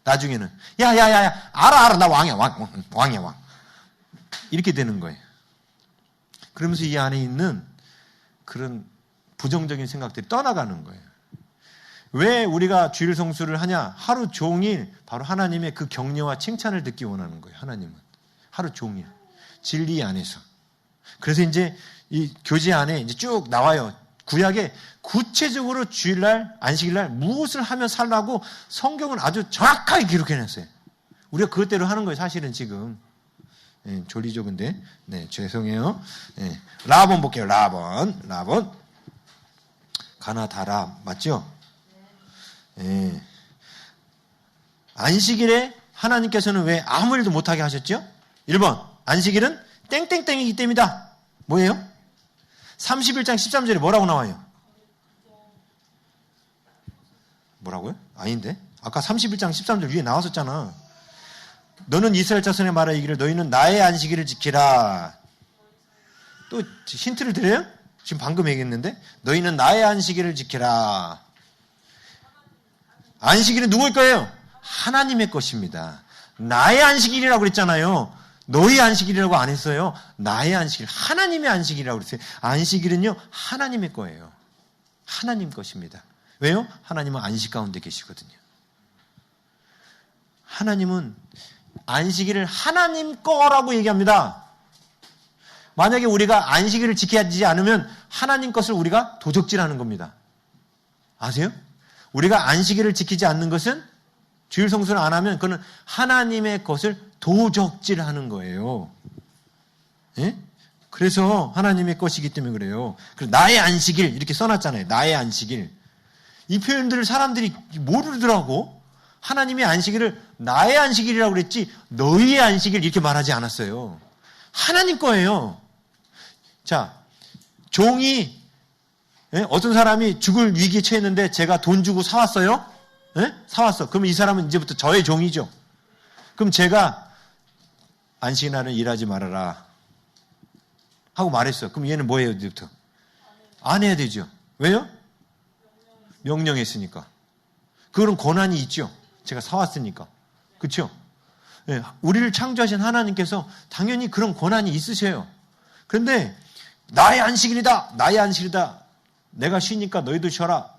나중에는. 야. 알아. 나 왕이야. 왕이야, 왕. 이렇게 되는 거예요. 그러면서 이 안에 있는 그런 부정적인 생각들이 떠나가는 거예요. 왜 우리가 주일 성수를 하냐? 하루 종일 바로 하나님의 그 격려와 칭찬을 듣기 원하는 거예요. 하나님은. 하루 종일. 진리 안에서. 그래서 이제 이 교제 안에 이제 쭉 나와요. 구약에 구체적으로 주일날, 안식일날 무엇을 하며 살라고 성경은 아주 정확하게 기록해놨어요. 우리가 그것대로 하는 거예요. 사실은 지금. 네, 졸리죠, 근데. 네, 죄송해요. 네, 라본 볼게요, 라본. 가나다라, 맞죠? 네. 안식일에 하나님께서는 왜 아무 일도 못하게 하셨죠? 1번, 안식일은 땡땡땡이기 때문이다. 뭐예요? 31장 13절에 뭐라고 나와요? 뭐라고요? 아닌데? 아까 31장 13절 위에 나왔었잖아. 너는 이스라엘 자손의 말하 이기를 너희는 나의 안식일을 지키라. 또 힌트를 드려요? 지금 방금 얘기했는데 너희는 나의 안식일을 지키라. 안식일은 누구일 거예요? 하나님의 것입니다. 나의 안식일이라고 그랬잖아요. 너희 안식일이라고 안 했어요. 나의 안식일, 하나님의 안식일이라고 그랬어요. 안식일은요 하나님의 거예요. 하나님 것입니다. 왜요? 하나님은 안식 가운데 계시거든요. 하나님은 안식일을 하나님 거라고 얘기합니다. 만약에 우리가 안식일을 지켜야지 않으면 하나님 것을 우리가 도적질하는 겁니다. 아세요? 우리가 안식일을 지키지 않는 것은 주일 성수를 안 하면 그는 하나님의 것을 도적질하는 거예요. 예? 그래서 하나님의 것이기 때문에 그래요. 그래서 나의 안식일 이렇게 써놨잖아요. 나의 안식일. 이 표현들을 사람들이 모르더라고. 하나님의 안식일을 나의 안식일이라고 그랬지 너희의 안식일 이렇게 말하지 않았어요. 하나님 거예요. 자, 종이 어떤 사람이 죽을 위기에 처했는데 제가 돈 주고 사왔어요. 사왔어. 그럼 이 사람은 이제부터 저의 종이죠. 그럼 제가 안식일 날은 일하지 말아라 하고 말했어. 그럼 얘는 뭐예요? 이제부터 안 해야 되죠. 왜요? 명령했으니까. 그런 권한이 있죠. 제가 사왔으니까. 그렇죠? 네, 우리를 창조하신 하나님께서 당연히 그런 권한이 있으셔요. 그런데 나의 안식일이다. 나의 안식일이다. 내가 쉬니까 너희도 쉬어라.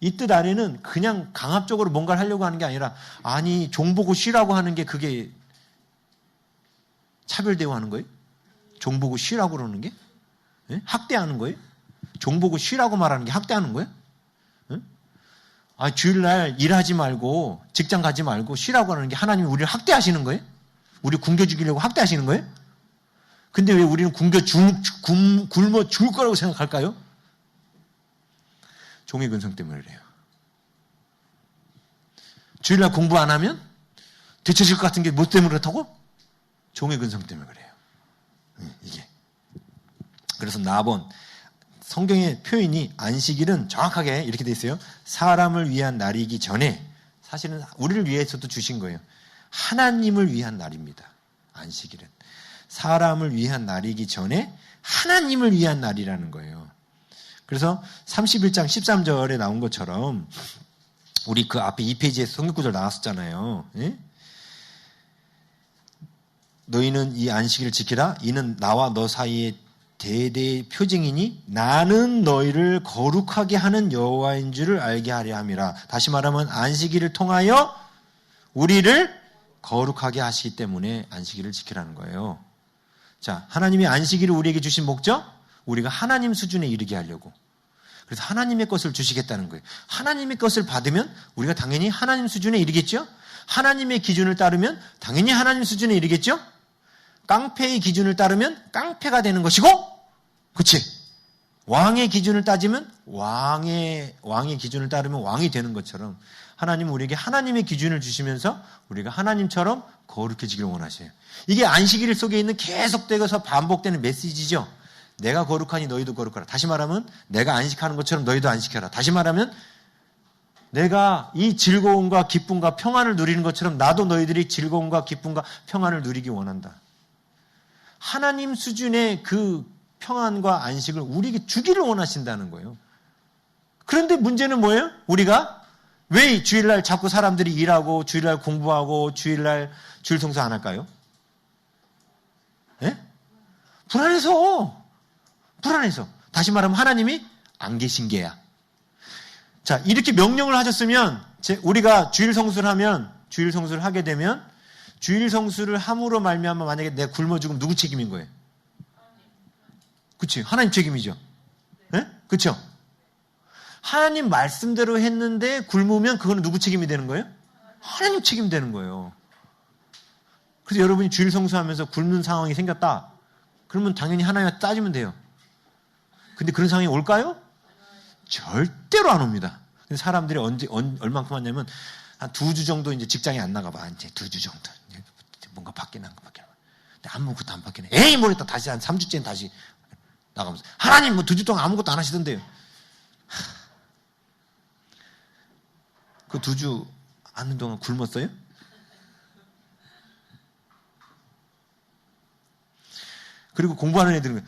이 뜻 안에는 그냥 강압적으로 뭔가를 하려고 하는 게 아니라 아니 종 보고 쉬라고 하는 게 그게 차별 대우하는 거예요? 종 보고 쉬라고 그러는 게? 네? 학대하는 거예요? 종 보고 쉬라고 말하는 게 학대하는 거예요? 주일날 일하지 말고 직장 가지 말고 쉬라고 하는 게 하나님이 우리를 학대하시는 거예요? 우리 굶겨 죽이려고 학대하시는 거예요? 근데 왜 우리는 굶어 죽을 거라고 생각할까요? 종의 근성 때문에 그래요. 주일날 공부 안 하면 되쳐질 것 같은 게 뭐 때문에 그렇다고? 종의 근성 때문에 그래요. 이게. 그래서 나본 성경의 표현이 안식일은 정확하게 이렇게 돼 있어요. 사람을 위한 날이기 전에 사실은 우리를 위해서도 주신 거예요. 하나님을 위한 날입니다. 안식일은. 사람을 위한 날이기 전에 하나님을 위한 날이라는 거예요. 그래서 31장 13절에 나온 것처럼 우리 그 앞에 2페이지에 성경 구절 나왔었잖아요. 예? 너희는 이 안식일을 지키라. 이는 나와 너 사이에 대대의 표징이니 나는 너희를 거룩하게 하는 여호와인 줄을 알게 하려 함이라. 다시 말하면 안식일을 통하여 우리를 거룩하게 하시기 때문에 안식일을 지키라는 거예요. 자, 하나님이 안식일을 우리에게 주신 목적? 우리가 하나님 수준에 이르게 하려고. 그래서 하나님의 것을 주시겠다는 거예요. 하나님의 것을 받으면 우리가 당연히 하나님 수준에 이르겠죠? 하나님의 기준을 따르면 당연히 하나님 수준에 이르겠죠? 깡패의 기준을 따르면 깡패가 되는 것이고, 그치? 왕의 기준을 따지면 왕의 기준을 따르면 왕이 되는 것처럼 하나님은 우리에게 하나님의 기준을 주시면서 우리가 하나님처럼 거룩해지기를 원하셔요. 이게 안식일 속에 있는 계속되어서 반복되는 메시지죠. 내가 거룩하니 너희도 거룩하라. 다시 말하면 내가 안식하는 것처럼 너희도 안식해라. 다시 말하면 내가 이 즐거움과 기쁨과 평안을 누리는 것처럼 나도 너희들이 즐거움과 기쁨과 평안을 누리기 원한다. 하나님 수준의 그 평안과 안식을 우리에게 주기를 원하신다는 거예요. 그런데 문제는 뭐예요? 우리가 왜 주일날 자꾸 사람들이 일하고 주일날 공부하고 주일날 주일 성수 안 할까요? 예? 불안해서. 다시 말하면 하나님이 안 계신 게야. 자, 이렇게 명령을 하셨으면 우리가 주일 성수를 하게 되면 주일 성수를 함으로 말미암아 만약에 내가 굶어 죽으면 누구 책임인 거예요? 그치? 하나님 책임이죠. 네? 그쵸? 하나님 말씀대로 했는데 굶으면 그거는 누구 책임이 되는 거예요? 하나님 책임 되는 거예요. 그래서 여러분이 주일 성수하면서 굶는 상황이 생겼다. 그러면 당연히 하나님한테 따지면 돼요. 근데 그런 상황이 올까요? 절대로 안 옵니다. 근데 사람들이 얼만큼 왔냐면 한 2주 정도 이제 직장에 안 나가봐. 이제 2주 정도. 뭔가 바뀌나. 근데 아무것도 안 바뀌네. 에이, 모르겠다. 다시 한 3주째는 다시 나가면서. 하나님 2주 동안 아무것도 안 하시던데요. 그 2주 하는 동안 굶었어요? 그리고 공부하는 애들은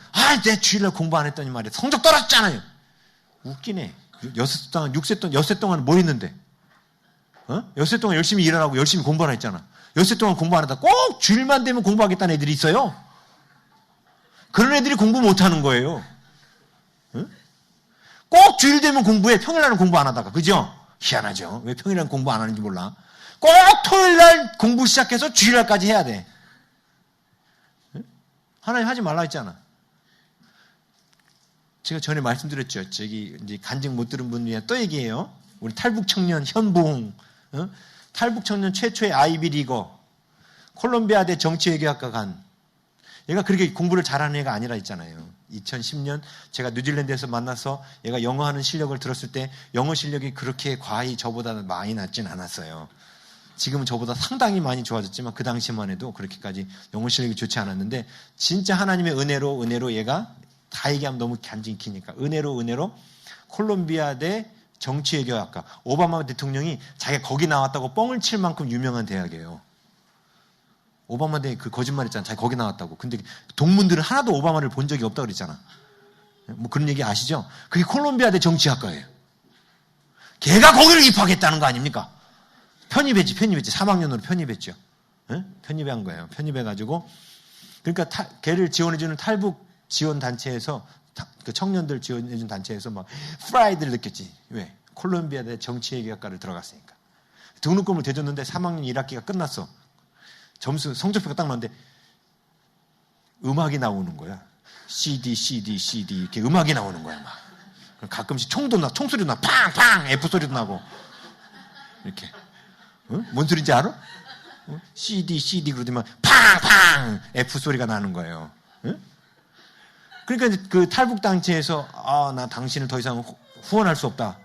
내 주일날 공부 안 했더니 말이야. 성적 떨어졌잖아요. 웃기네. 6세 동안 뭐 했는데? 6세 동안 열심히 일하라고 열심히 공부 안 했잖아. 6세 동안 공부 안 했다. 꼭 주일만 되면 공부하겠다는 애들이 있어요. 그런 애들이 공부 못 하는 거예요. 꼭 주일 되면 공부해. 평일날은 공부 안 하다가. 그죠? 희한하죠. 왜 평일날은 공부 안 하는지 몰라. 꼭 토요일날 공부 시작해서 주일날까지 해야 돼. 하나님 하지 말라 했잖아. 제가 전에 말씀드렸죠. 저기 이제 간증 못 들은 분 위해 또 얘기해요. 우리 탈북 청년 현봉 탈북 청년 최초의 아이비리거, 콜롬비아대 정치외교학과 간. 얘가 그렇게 공부를 잘하는 애가 아니라 했잖아요. 2010년 제가 뉴질랜드에서 만나서 얘가 영어하는 실력을 들었을 때 영어 실력이 그렇게 과히 저보다 많이 낮진 않았어요. 지금은 저보다 상당히 많이 좋아졌지만 그 당시만 해도 그렇게까지 영어 실력이 좋지 않았는데 진짜 하나님의 은혜로 얘가 다 얘기하면 너무 간증이 기니까 은혜로 콜롬비아대 정치외교학과, 오바마 대통령이 자기가 거기 나왔다고 뻥을 칠 만큼 유명한 대학이에요. 오바마 대 그 거짓말 했잖아. 자기 거기 나왔다고. 근데 동문들은 하나도 오바마를 본 적이 없다고 그랬잖아. 뭐 그런 얘기 아시죠? 그게 콜롬비아대 정치학과예요. 걔가 거기를 입학했다는 거 아닙니까? 편입했지. 3학년으로 편입했죠. 네? 편입한 거예요. 편입해가지고. 그러니까 걔를 지원해주는 탈북 지원 단체에서, 그 청년들 지원해주는 단체에서 막 프라이드를 느꼈지. 왜? 콜롬비아대 정치외교학과를 들어갔으니까. 등록금을 대줬는데 3학년 1학기가 끝났어. 점수, 성적표가 딱 나왔는데 음악이 나오는 거야. CD 이렇게 음악이 나오는 거야. 막. 가끔씩 총소리도 나. 팡팡! F소리도 나고. 이렇게. 어? 뭔 소리인지 알아? 어? CD 그러더만 팡팡! F소리가 나는 거예요. 어? 그러니까 그 탈북단체에서 나 당신을 더 이상 후원할 수 없다.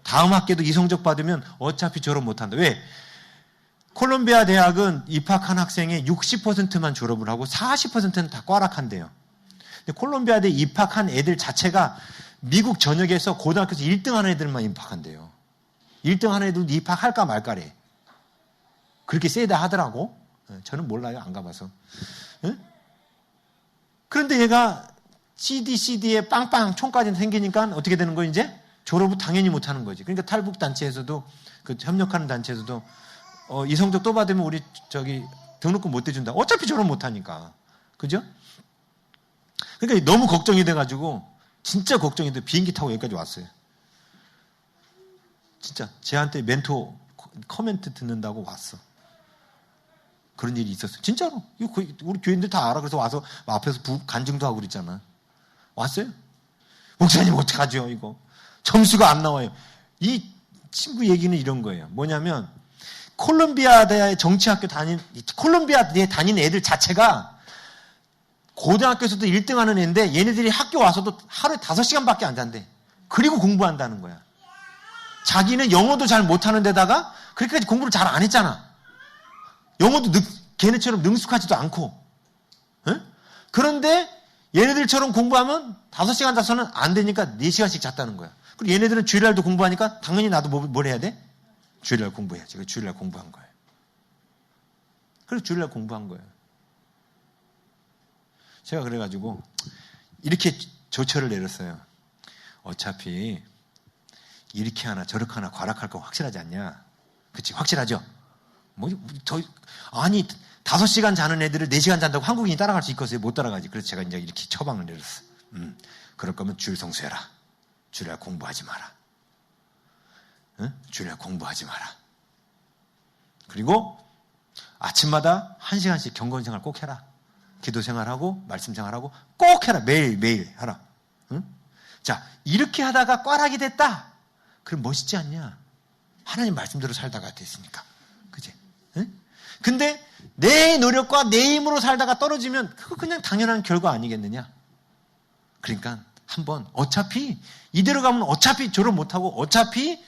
다음 학기에도 이 성적 받으면 어차피 졸업 못한다. 왜? 콜롬비아 대학은 입학한 학생의 60%만 졸업을 하고 40%는 다 꽈락한대요. 근데 콜롬비아 대 입학한 애들 자체가 미국 전역에서 고등학교에서 1등 하는 애들만 입학한대요. 1등 하는 애들도 입학할까 말까래. 그렇게 세다 하더라고. 저는 몰라요. 안 가봐서. 그런데 얘가 CD에 빵빵 총까지 생기니까 어떻게 되는 거예요, 이제? 졸업을 당연히 못하는 거지. 그러니까 탈북단체에서도, 그 협력하는 단체에서도, 이 성적 또 받으면 우리 등록금 못 대준다. 어차피 졸업 못하니까. 그죠? 그러니까 너무 걱정이 돼가지고, 진짜 걱정이 돼. 비행기 타고 여기까지 왔어요. 진짜. 쟤한테 멘토 커멘트 듣는다고 왔어. 그런 일이 있었어요. 진짜로. 우리 교인들 다 알아. 그래서 와서 앞에서 간증도 하고 그랬잖아. 왔어요? 목사님 어떡하죠, 이거? 점수가 안 나와요. 이 친구 얘기는 이런 거예요. 뭐냐면, 콜롬비아대에 다니는 애들 자체가 고등학교에서도 1등 하는 애인데 얘네들이 학교 와서도 하루에 5시간밖에 안 잔대. 그리고 공부한다는 거야. 자기는 영어도 잘 못하는 데다가 그렇게까지 공부를 잘 안 했잖아. 영어도 걔네처럼 능숙하지도 않고. 에? 그런데 얘네들처럼 공부하면 5시간 자서는 안 되니까 4시간씩 잤다는 거야. 그리고 얘네들은 주일날도 공부하니까 당연히 나도 뭘 해야 돼? 주일날 공부해야지. 그래서 주일날 공부한 거예요. 그래서 주일날 공부한 거예요. 제가 그래가지고 이렇게 조처를 내렸어요. 어차피 이렇게 하나 저렇게 하나 과락할 거 확실하지 않냐? 그치? 확실하죠? 아니 5시간 자는 애들을 4시간 잔다고 한국인이 따라갈 수 있겠어요? 못 따라가지. 그래서 제가 이제 이렇게 처방을 내렸어. 그럴 거면 주일 성수해라. 주일날 공부하지 마라. 응? 주일날 공부하지 마라. 그리고 아침마다 1시간씩 경건생활 꼭 해라. 기도생활하고 말씀생활하고 꼭 해라. 매일 하라. 응? 자, 이렇게 하다가 꽈락이 됐다. 그럼 멋있지 않냐? 하나님 말씀대로 살다가 됐으니까. 그치? 응? 근데 내 노력과 내 힘으로 살다가 떨어지면 그거 그냥 당연한 결과 아니겠느냐? 그러니까 한번 어차피 이대로 가면 어차피 졸업 못하고 어차피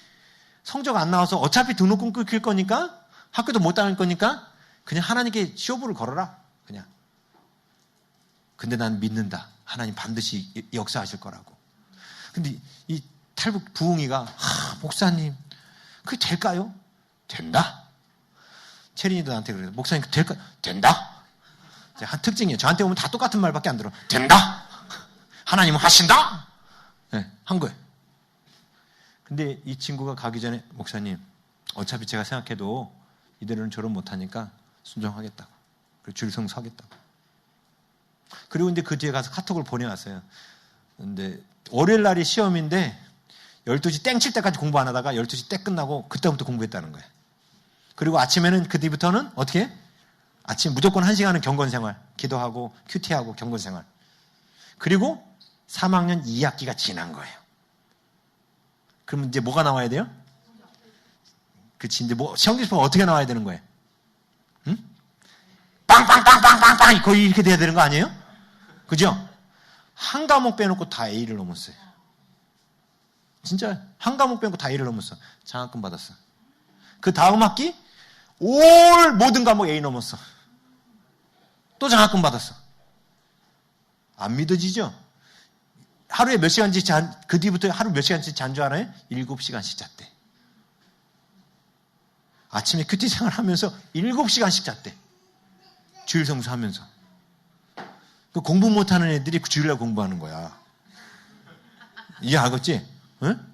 성적 안 나와서 어차피 등록금 끊길 거니까 학교도 못 다닐 거니까 그냥 하나님께 쇼부를 걸어라. 그냥. 근데 난 믿는다. 하나님 반드시 역사하실 거라고. 근데 이 탈북 부흥이가 목사님 그게 될까요? 된다. 체린이도 나한테 그래요. 목사님 될까? 된다. 한 특징이에요. 저한테 오면 다 똑같은 말밖에 안 들어. 된다. 하나님은 하신다. 네, 한 거예요. 근데 이 친구가 가기 전에 목사님 어차피 제가 생각해도 이대로는 졸업 못하니까 순종하겠다고. 그리고 주일 성수하겠다고. 그리고 이제 그 뒤에 가서 카톡을 보내왔어요. 근데 월요일 날이 시험인데 12시 땡 칠 때까지 공부 안 하다가 12시 땡 끝나고 그때부터 공부했다는 거예요. 그리고 아침에는 그 뒤부터는 어떻게 해? 아침 무조건 1시간은 경건생활, 기도하고 큐티하고 경건생활. 그리고 3학년 2학기가 지난 거예요. 그럼 이제 뭐가 나와야 돼요? 그치. 이제 뭐, 시험 기습은 어떻게 나와야 되는 거예요? 응? 빵빵빵빵빵빵! 거의 이렇게 돼야 되는 거 아니에요? 그죠? 한 과목 빼놓고 다 A를 넘었어요. 진짜, 한 과목 빼놓고 다 A를 넘었어. 장학금 받았어. 그 다음 학기, 올 모든 과목 A 넘었어. 또 장학금 받았어. 안 믿어지죠? 하루에 몇 시간씩 그 뒤부터 하루 몇 시간씩 잔 줄 알아요? 7시간씩 잤대. 아침에 큐티 생활하면서 7시간씩 잤대. 주일 성수 하면서. 그 공부 못하는 애들이 주일날 공부하는 거야. 이해하겠지? 응?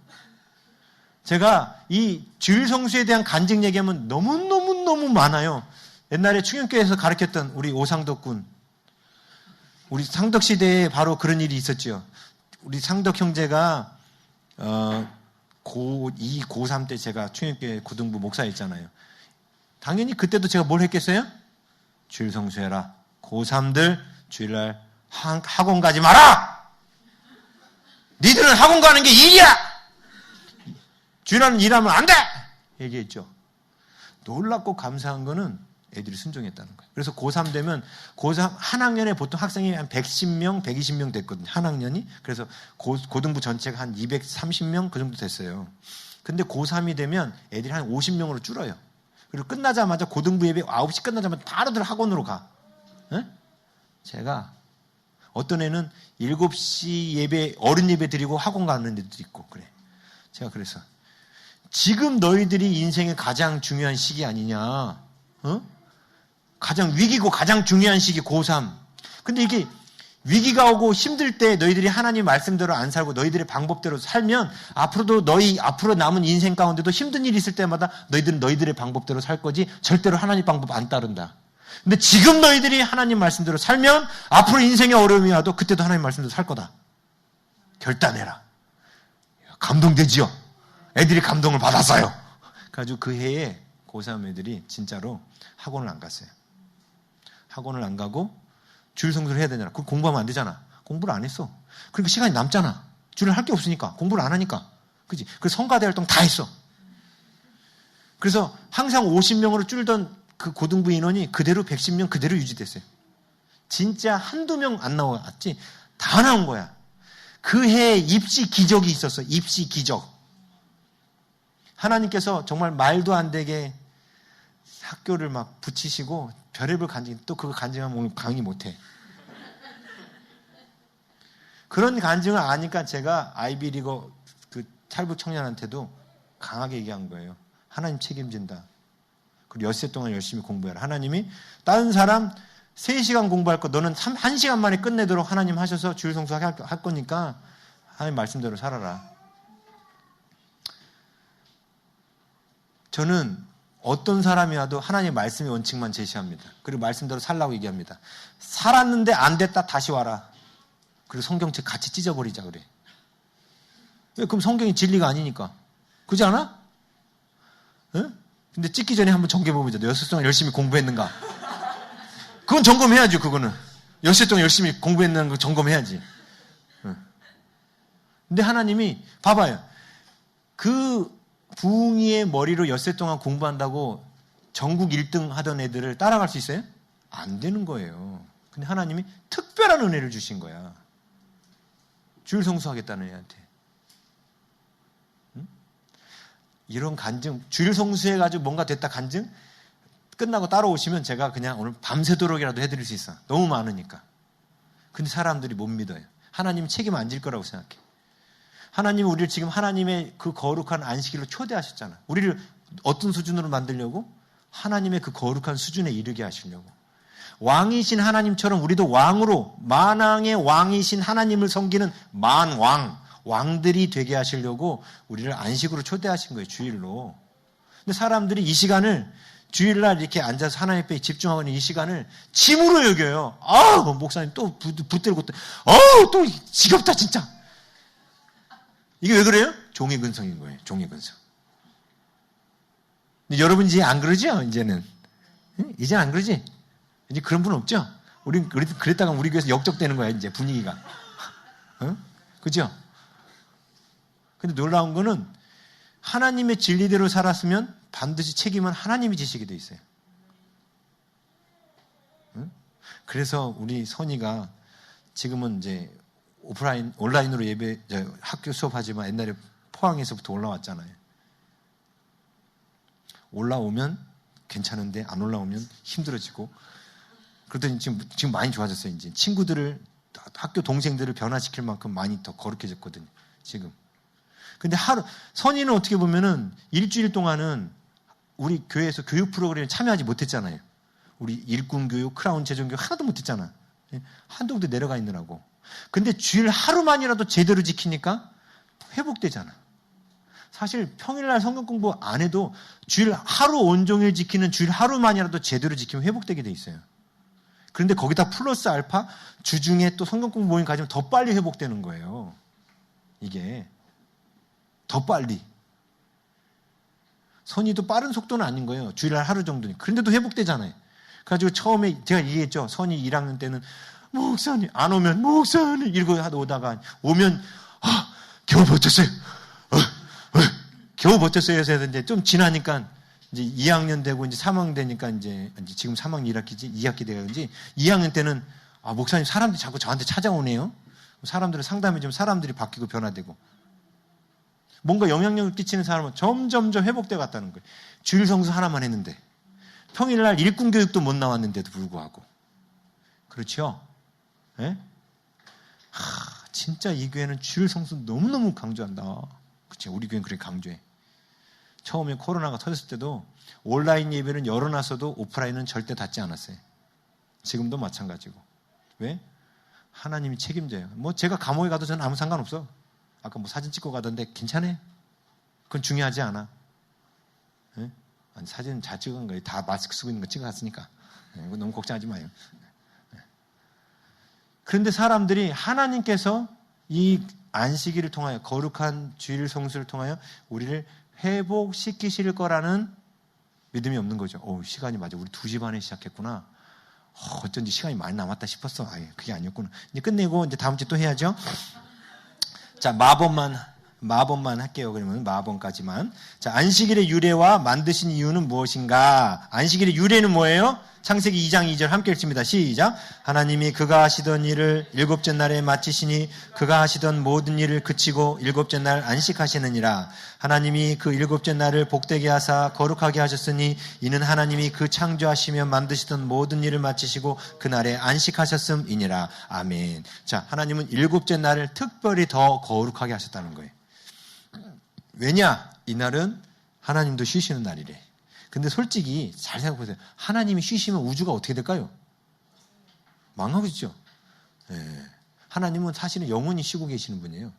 제가 이 주일 성수에 대한 간증 얘기하면 너무 많아요. 옛날에 충영교회에서 가르쳤던 우리 오상덕 군. 우리 상덕 시대에 바로 그런 일이 있었죠. 우리 상덕 형제가 고2, 고3 때 제가 충영교회 고등부 목사였잖아요. 당연히 그때도 제가 뭘 했겠어요? 주일 성수해라. 고3들 주일날 학원 가지 마라! 니들은 학원 가는 게 일이야! 주일날은 일하면 안 돼! 얘기했죠. 놀랍고 감사한 거는 애들이 순종했다는 거예요. 그래서 고3 되면 고3 한 학년에 보통 학생이 한 110명, 120명 됐거든요. 한 학년이. 그래서 고등부 전체가 한 230명 그 정도 됐어요. 근데 고3이 되면 애들이 한 50명으로 줄어요. 그리고 끝나자마자 고등부 예배 9시 끝나자마자 바로들 학원으로 가. 네? 제가 어떤 애는 7시 예배, 어른 예배 드리고 학원 가는 애들도 있고 그래. 제가 그래서 지금 너희들이 인생의 가장 중요한 시기 아니냐. 어? 가장 위기고 가장 중요한 시기 고3. 근데 이게 위기가 오고 힘들 때 너희들이 하나님 말씀대로 안 살고 너희들의 방법대로 살면 앞으로도 앞으로 남은 인생 가운데도 힘든 일이 있을 때마다 너희들은 너희들의 방법대로 살 거지 절대로 하나님 방법 안 따른다. 근데 지금 너희들이 하나님 말씀대로 살면 앞으로 인생에 어려움이 와도 그때도 하나님 말씀대로 살 거다. 결단해라. 감동되지요? 애들이 감동을 받았어요. 그래가지고 그 해에 고3 애들이 진짜로 학원을 안 갔어요. 학원을 안 가고 주일 성수를 해야 되잖아. 그거 공부하면 안 되잖아. 공부를 안 했어. 그러니까 시간이 남잖아. 주일 할 게 없으니까. 공부를 안 하니까. 그지? 그래서 성가대 활동 다 했어. 그래서 항상 50명으로 줄던 그 고등부 인원이 그대로 110명 그대로 유지됐어요. 진짜 한두 명 안 나왔지. 다 나온 거야. 그 해에 입시 기적이 있었어. 입시 기적. 하나님께서 정말 말도 안 되게 학교를 막 붙이시고 별의별 간증, 또 그거 간증하면 오늘 강의 못해. 그런 간증을 아니까 제가 아이비리거 그 탈북 청년한테도 강하게 얘기한 거예요. 하나님 책임진다. 그리고 엿새 동안 열심히 공부해라. 하나님이 다른 사람 3시간 공부할 거 너는 1시간 만에 끝내도록 하나님 하셔서 주일 성수하게 할 거니까 하나님 말씀대로 살아라. 저는 어떤 사람이 와도 하나님의 말씀의 원칙만 제시합니다. 그리고 말씀대로 살라고 얘기합니다. 살았는데 안 됐다 다시 와라. 그리고 성경책 같이 찢어버리자 그래. 왜? 그럼 성경이 진리가 아니니까. 그렇지 않아? 응? 근데 찢기 전에 한번 점검해보자. 너 6시 동안 열심히 공부했는가? 그건 점검해야죠. 그거는. 6시 동안 열심히 공부했는가 점검해야지. 응. 근데 하나님이 봐봐요. 그 부흥이의 머리로 엿새 동안 공부한다고 전국 1등 하던 애들을 따라갈 수 있어요? 안 되는 거예요. 근데 하나님이 특별한 은혜를 주신 거야. 주일 성수하겠다는 애한테. 응? 이런 간증, 주일 성수해가지고 뭔가 됐다 간증? 끝나고 따라오시면 제가 그냥 오늘 밤새도록이라도 해드릴 수 있어. 너무 많으니까. 근데 사람들이 못 믿어요. 하나님 책임 안 질 거라고 생각해. 하나님은 우리를 지금 하나님의 그 거룩한 안식일로 초대하셨잖아. 우리를 어떤 수준으로 만들려고? 하나님의 그 거룩한 수준에 이르게 하시려고. 왕이신 하나님처럼 우리도 왕으로 만왕의 왕이신 하나님을 섬기는 만왕, 왕들이 되게 하시려고 우리를 안식으로 초대하신 거예요. 주일로. 근데 사람들이 이 시간을 주일날 이렇게 앉아서 하나님 앞에 집중하고 있는 이 시간을 짐으로 여겨요. 아우 목사님 또 붙들고 또 아우 또 지겹다 진짜. 이게 왜 그래요? 종의 근성인 거예요. 종의 근성. 근데 여러분 이제 안 그러죠? 이제는. 이제 안 그러지? 이제 그런 분 없죠? 우린 그랬다가 우리 교회에서 역적되는 거야, 이제 분위기가. 그죠? 근데 놀라운 거는 하나님의 진리대로 살았으면 반드시 책임은 하나님이 지시게 돼 있어요. 응? 그래서 우리 선이가 지금은 이제 온라인으로 학교 수업하지만 옛날에 포항에서부터 올라왔잖아요. 올라오면 괜찮은데 안 올라오면 힘들어지고 그러더니 지금 많이 좋아졌어요. 이제 친구들을 학교 동생들을 변화시킬 만큼 많이 더 거룩해졌거든요. 지금. 근데 선이는 어떻게 보면은 일주일 동안은 우리 교회에서 교육 프로그램에 참여하지 못했잖아요. 우리 일꾼 교육, 크라운 재정 교육 하나도 못했잖아. 한동도 내려가 있느라고. 근데 주일 하루만이라도 제대로 지키니까 회복되잖아. 사실 평일날 성경 공부 안 해도 주일 하루 온종일 지키는 주일 하루만이라도 제대로 지키면 회복되게 돼 있어요. 그런데 거기다 플러스 알파 주중에 또 성경 공부 모임 가지면 더 빨리 회복되는 거예요. 이게 더 빨리. 선의도 빠른 속도는 아닌 거예요. 주일날 하루 정도니. 그런데도 회복되잖아요. 그래가지고 처음에 제가 얘기했죠. 선의 1학년 때는 목사님 안 오면 목사님 이러고 오다가 오면 겨우 버텼어요. 겨우 버텼어요. 해서 이제 좀 지나니까 이제 2학년 되고 이제 3학년 되니까 이제 지금 3학년 1학기지 2학기 돼가지고 2학년 때는 목사님 사람들이 자꾸 저한테 찾아오네요. 사람들을 상담해주면 사람들이 바뀌고 변화되고 뭔가 영향력을 끼치는 사람은 점점점 회복돼 갔다는 거예요. 주일 성수 하나만 했는데 평일날 일꾼 교육도 못 나왔는데도 불구하고 그렇죠? 예? 진짜 이 교회는 주일 성수 너무너무 강조한다. 그렇죠? 우리 교회는 그렇게 강조해. 처음에 코로나가 터졌을 때도 온라인 예배는 열어놨어도 오프라인은 절대 닫지 않았어요. 지금도 마찬가지고. 왜? 하나님이 책임져요. 제가 감옥에 가도 저는 아무 상관없어. 아까 사진 찍고 가던데 괜찮아요. 그건 중요하지 않아. 네? 아니, 사진 잘 찍은 거예요. 다 마스크 쓰고 있는 거 찍어놨으니까. 네, 이거 너무 걱정하지 마요. 네. 그런데 사람들이 하나님께서 이 안식일을 통하여 거룩한 주일 성수를 통하여 우리를 회복시키실 거라는 믿음이 없는 거죠. 시간이 맞아. 우리 2시 반에 시작했구나. 어쩐지 시간이 많이 남았다 싶었어. 그게 아니었구나. 이제 끝내고 이제 다음 주에 또 해야죠. 자, 마법만 할게요. 그러면 마법까지만. 자, 안식일의 유래와 만드신 이유는 무엇인가? 안식일의 유래는 뭐예요? 창세기 2장 2절 함께 읽습니다. 시작. 하나님이 그가 하시던 일을 일곱째 날에 마치시니 그가 하시던 모든 일을 그치고 일곱째 날 안식하시느니라. 하나님이 그 일곱째 날을 복되게 하사 거룩하게 하셨으니 이는 하나님이 그 창조하시며 만드시던 모든 일을 마치시고 그날에 안식하셨음이니라. 아멘. 자, 하나님은 일곱째 날을 특별히 더 거룩하게 하셨다는 거예요. 왜냐? 이날은 하나님도 쉬시는 날이래. 근데 솔직히 잘 생각해보세요. 하나님이 쉬시면 우주가 어떻게 될까요? 망하겠죠. 네. 하나님은 사실은 영원히 쉬고 계시는 분이에요.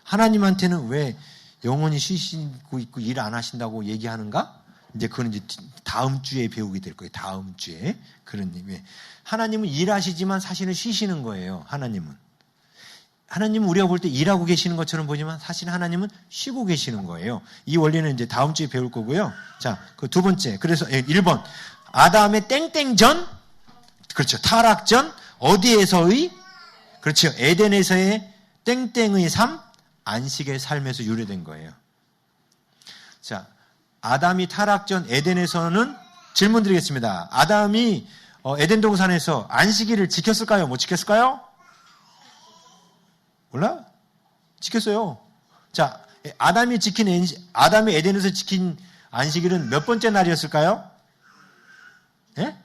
하나님한테는 왜 영원히 쉬시고 있고 일 안 하신다고 얘기하는가? 이제 그건 이제 다음 주에 배우게 될 거예요. 다음 주에. 그런 의미. 하나님은 일하시지만 사실은 쉬시는 거예요. 하나님은 우리가 볼 때 일하고 계시는 것처럼 보지만 사실 하나님은 쉬고 계시는 거예요. 이 원리는 이제 다음 주에 배울 거고요. 자, 그 두 번째. 그래서 1번. 아담의 땡땡 전, 그렇죠. 타락 전, 어디에서의? 그렇죠. 에덴에서의 땡땡의 삶, 안식의 삶에서 유래된 거예요. 자, 아담이 타락 전 에덴에서는 질문 드리겠습니다. 아담이 에덴 동산에서 안식일을 지켰을까요? 못 지켰을까요? 몰라? 지켰어요. 자, 아담이 에덴에서 지킨 안식일은 몇 번째 날이었을까요? 예?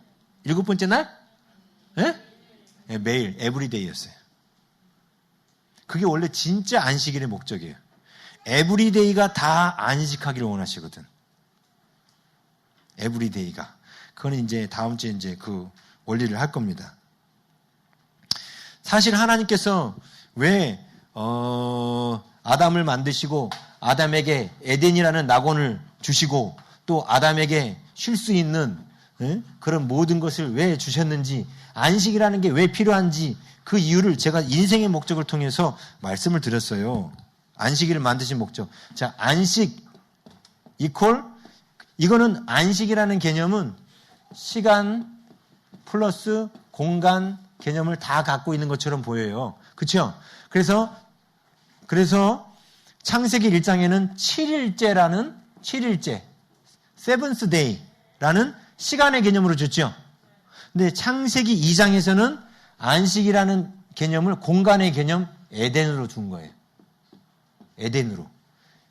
7번째 날? 예? 예, 매일, 에브리데이였어요. 그게 원래 진짜 안식일의 목적이에요. 에브리데이가 다 안식하기를 원하시거든. 에브리데이가. 그거는 이제 다음 주에 이제 그 원리를 할 겁니다. 사실 하나님께서 왜 아담을 만드시고 아담에게 에덴이라는 낙원을 주시고 또 아담에게 쉴 수 있는 그런 모든 것을 왜 주셨는지 안식이라는 게 왜 필요한지 그 이유를 제가 인생의 목적을 통해서 말씀을 드렸어요. 안식일을 만드신 목적. 자, 안식 이거는 안식이라는 개념은 시간 플러스 공간 개념을 다 갖고 있는 것처럼 보여요. 그렇죠? 그래서 창세기 1장에는 7일째 세븐스 데이라는 시간의 개념으로 줬죠. 근데 창세기 2장에서는 안식이라는 개념을 공간의 개념 에덴으로 준 거예요. 에덴으로.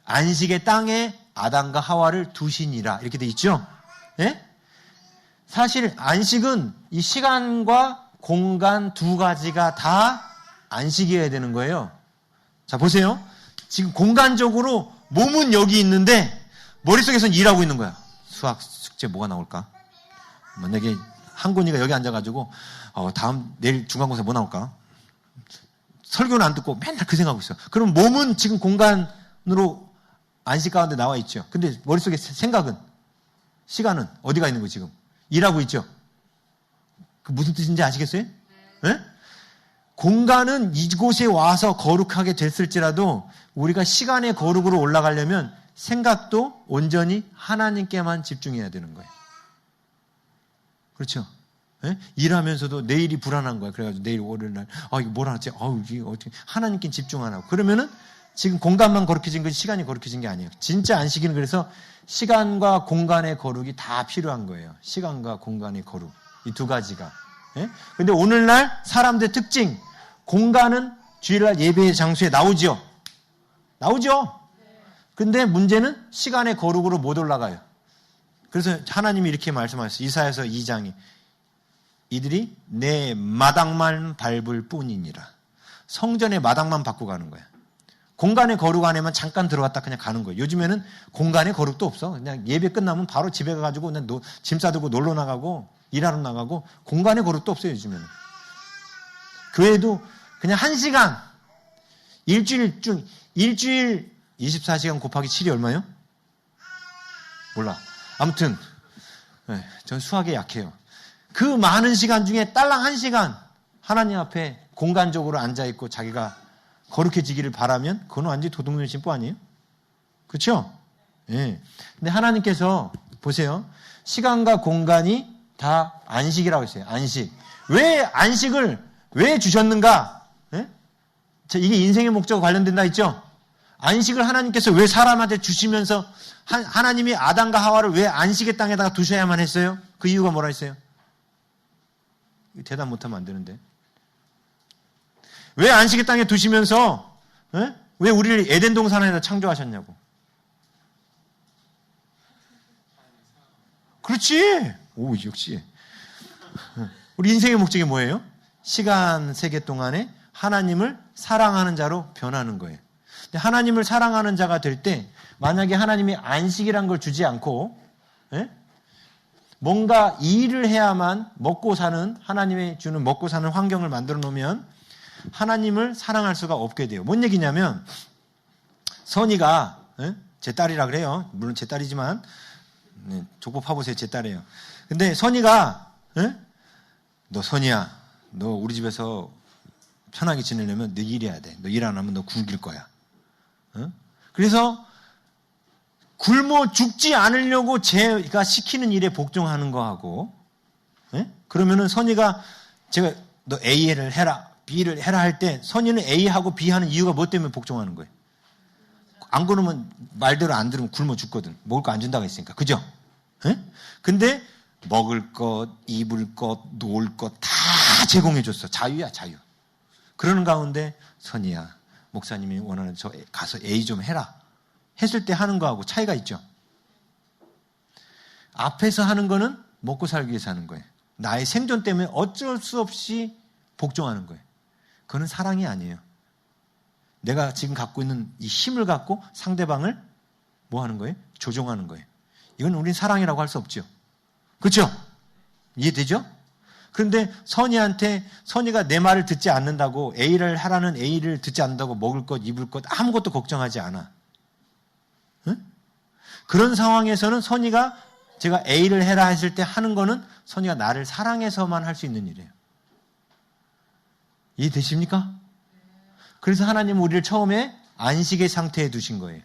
안식의 땅에 아담과 하와를 두시니라 이렇게 돼 있죠. 예? 사실 안식은 이 시간과 공간 두 가지가 다 안식이어야 되는 거예요. 자, 보세요. 지금 공간적으로 몸은 여기 있는데 머릿속에서는 일하고 있는 거야. 수학 숙제 뭐가 나올까? 만약에 한곤이가 여기 앉아가지고 내일 중간고사 뭐 나올까? 설교는 안 듣고 맨날 그 생각하고 있어. 그럼 몸은 지금 공간으로 안식 가운데 나와 있죠. 근데 머릿속에 생각은, 시간은 어디가 있는 거예요 지금? 일하고 있죠. 그 무슨 뜻인지 아시겠어요? 네? 공간은 이곳에 와서 거룩하게 됐을지라도 우리가 시간의 거룩으로 올라가려면 생각도 온전히 하나님께만 집중해야 되는 거예요. 그렇죠? 네? 일하면서도 내일이 불안한 거야. 그래가지고 내일 월요일날 이거 뭘 하지? 이게 어떻게 하나님께 집중 안 하고 그러면은 지금 공간만 거룩해진 거지 시간이 거룩해진 게 아니에요. 진짜 안식일은 그래서 시간과 공간의 거룩이 다 필요한 거예요. 시간과 공간의 거룩 이 두 가지가. 예? 근데 오늘날 사람들의 특징 공간은 주일날 예배 장소에 나오죠. 근데 문제는 시간의 거룩으로 못 올라가요. 그래서 하나님이 이렇게 말씀하셨어요. 이사야서 2장이 이들이 내 마당만 밟을 뿐이니라. 성전의 마당만 밟고 가는 거야. 공간의 거룩 안에만 잠깐 들어갔다 그냥 가는 거예요. 요즘에는 공간의 거룩도 없어. 그냥 예배 끝나면 바로 집에 가가지고 그냥 짐 싸들고 놀러 나가고 일하러 나가고 공간의 거룩도 없어요. 요즘에는. 교회도 그냥 1시간 일주일 24시간 곱하기 7이 얼마예요? 몰라. 아무튼 전 수학에 약해요. 그 많은 시간 중에 딸랑 1시간 하나님 앞에 공간적으로 앉아있고 자기가 거룩해지기를 바라면 그건 완전히 도둑놈 심보 아니에요? 그렇죠? 예. 근데 하나님께서 보세요. 시간과 공간이 다 안식이라고 했어요. 안식. 왜 안식을 왜 주셨는가? 예? 이게 인생의 목적과 관련된다 했죠? 안식을 하나님께서 왜 사람한테 주시면서 하나님이 아담과 하와를 왜 안식의 땅에다가 두셔야만 했어요? 그 이유가 뭐라 했어요? 대답 못하면 안 되는데. 왜 안식의 땅에 두시면서 왜 우리를 에덴 동산에다 창조하셨냐고. 그렇지. 오, 역시. 우리 인생의 목적이 뭐예요? 시간 세계 동안에 하나님을 사랑하는 자로 변하는 거예요. 근데 하나님을 사랑하는 자가 될 때 만약에 하나님이 안식이란 걸 주지 않고 뭔가 일을 해야만 먹고 사는 하나님이 주는 먹고 사는 환경을 만들어 놓으면 하나님을 사랑할 수가 없게 돼요. 뭔 얘기냐면 선이가 제 딸이라 그래요. 물론 제 딸이지만 족보 파보세요. 제 딸이에요. 근데 선이가 너 선이야. 너 우리 집에서 편하게 지내려면 너 일해야 돼. 너 일 안 하면 너 굶길 거야. 그래서 굶어 죽지 않으려고 제가 시키는 일에 복종하는 거하고 그러면은 선이가 제가 너 A를 해라 B를 해라 할 때 선이는 A하고 B하는 이유가 뭐 때문에 복종하는 거예요? 안 그러면 말대로 안 들으면 굶어 죽거든. 먹을 거 안 준다고 했으니까. 그죠? 근데 먹을 것, 입을 것, 놀 것 다 제공해 줬어. 자유야, 자유. 그러는 가운데 선이야. 목사님이 원하는 저 가서 A 좀 해라. 했을 때 하는 거하고 차이가 있죠. 앞에서 하는 거는 먹고 살기 위해서 하는 거예요. 나의 생존 때문에 어쩔 수 없이 복종하는 거예요. 그거는 사랑이 아니에요. 내가 지금 갖고 있는 이 힘을 갖고 상대방을 뭐 하는 거예요? 조종하는 거예요. 이건 우린 사랑이라고 할 수 없죠. 그렇죠? 이해되죠? 그런데 선이가 내 말을 듣지 않는다고 A를 하라는 A를 듣지 않는다고 먹을 것, 입을 것 아무것도 걱정하지 않아. 응? 그런 상황에서는 선이가 제가 A를 해라 했을 때 하는 거는 선이가 나를 사랑해서만 할 수 있는 일이에요. 이해되십니까? 그래서 하나님은 우리를 처음에 안식의 상태에 두신 거예요.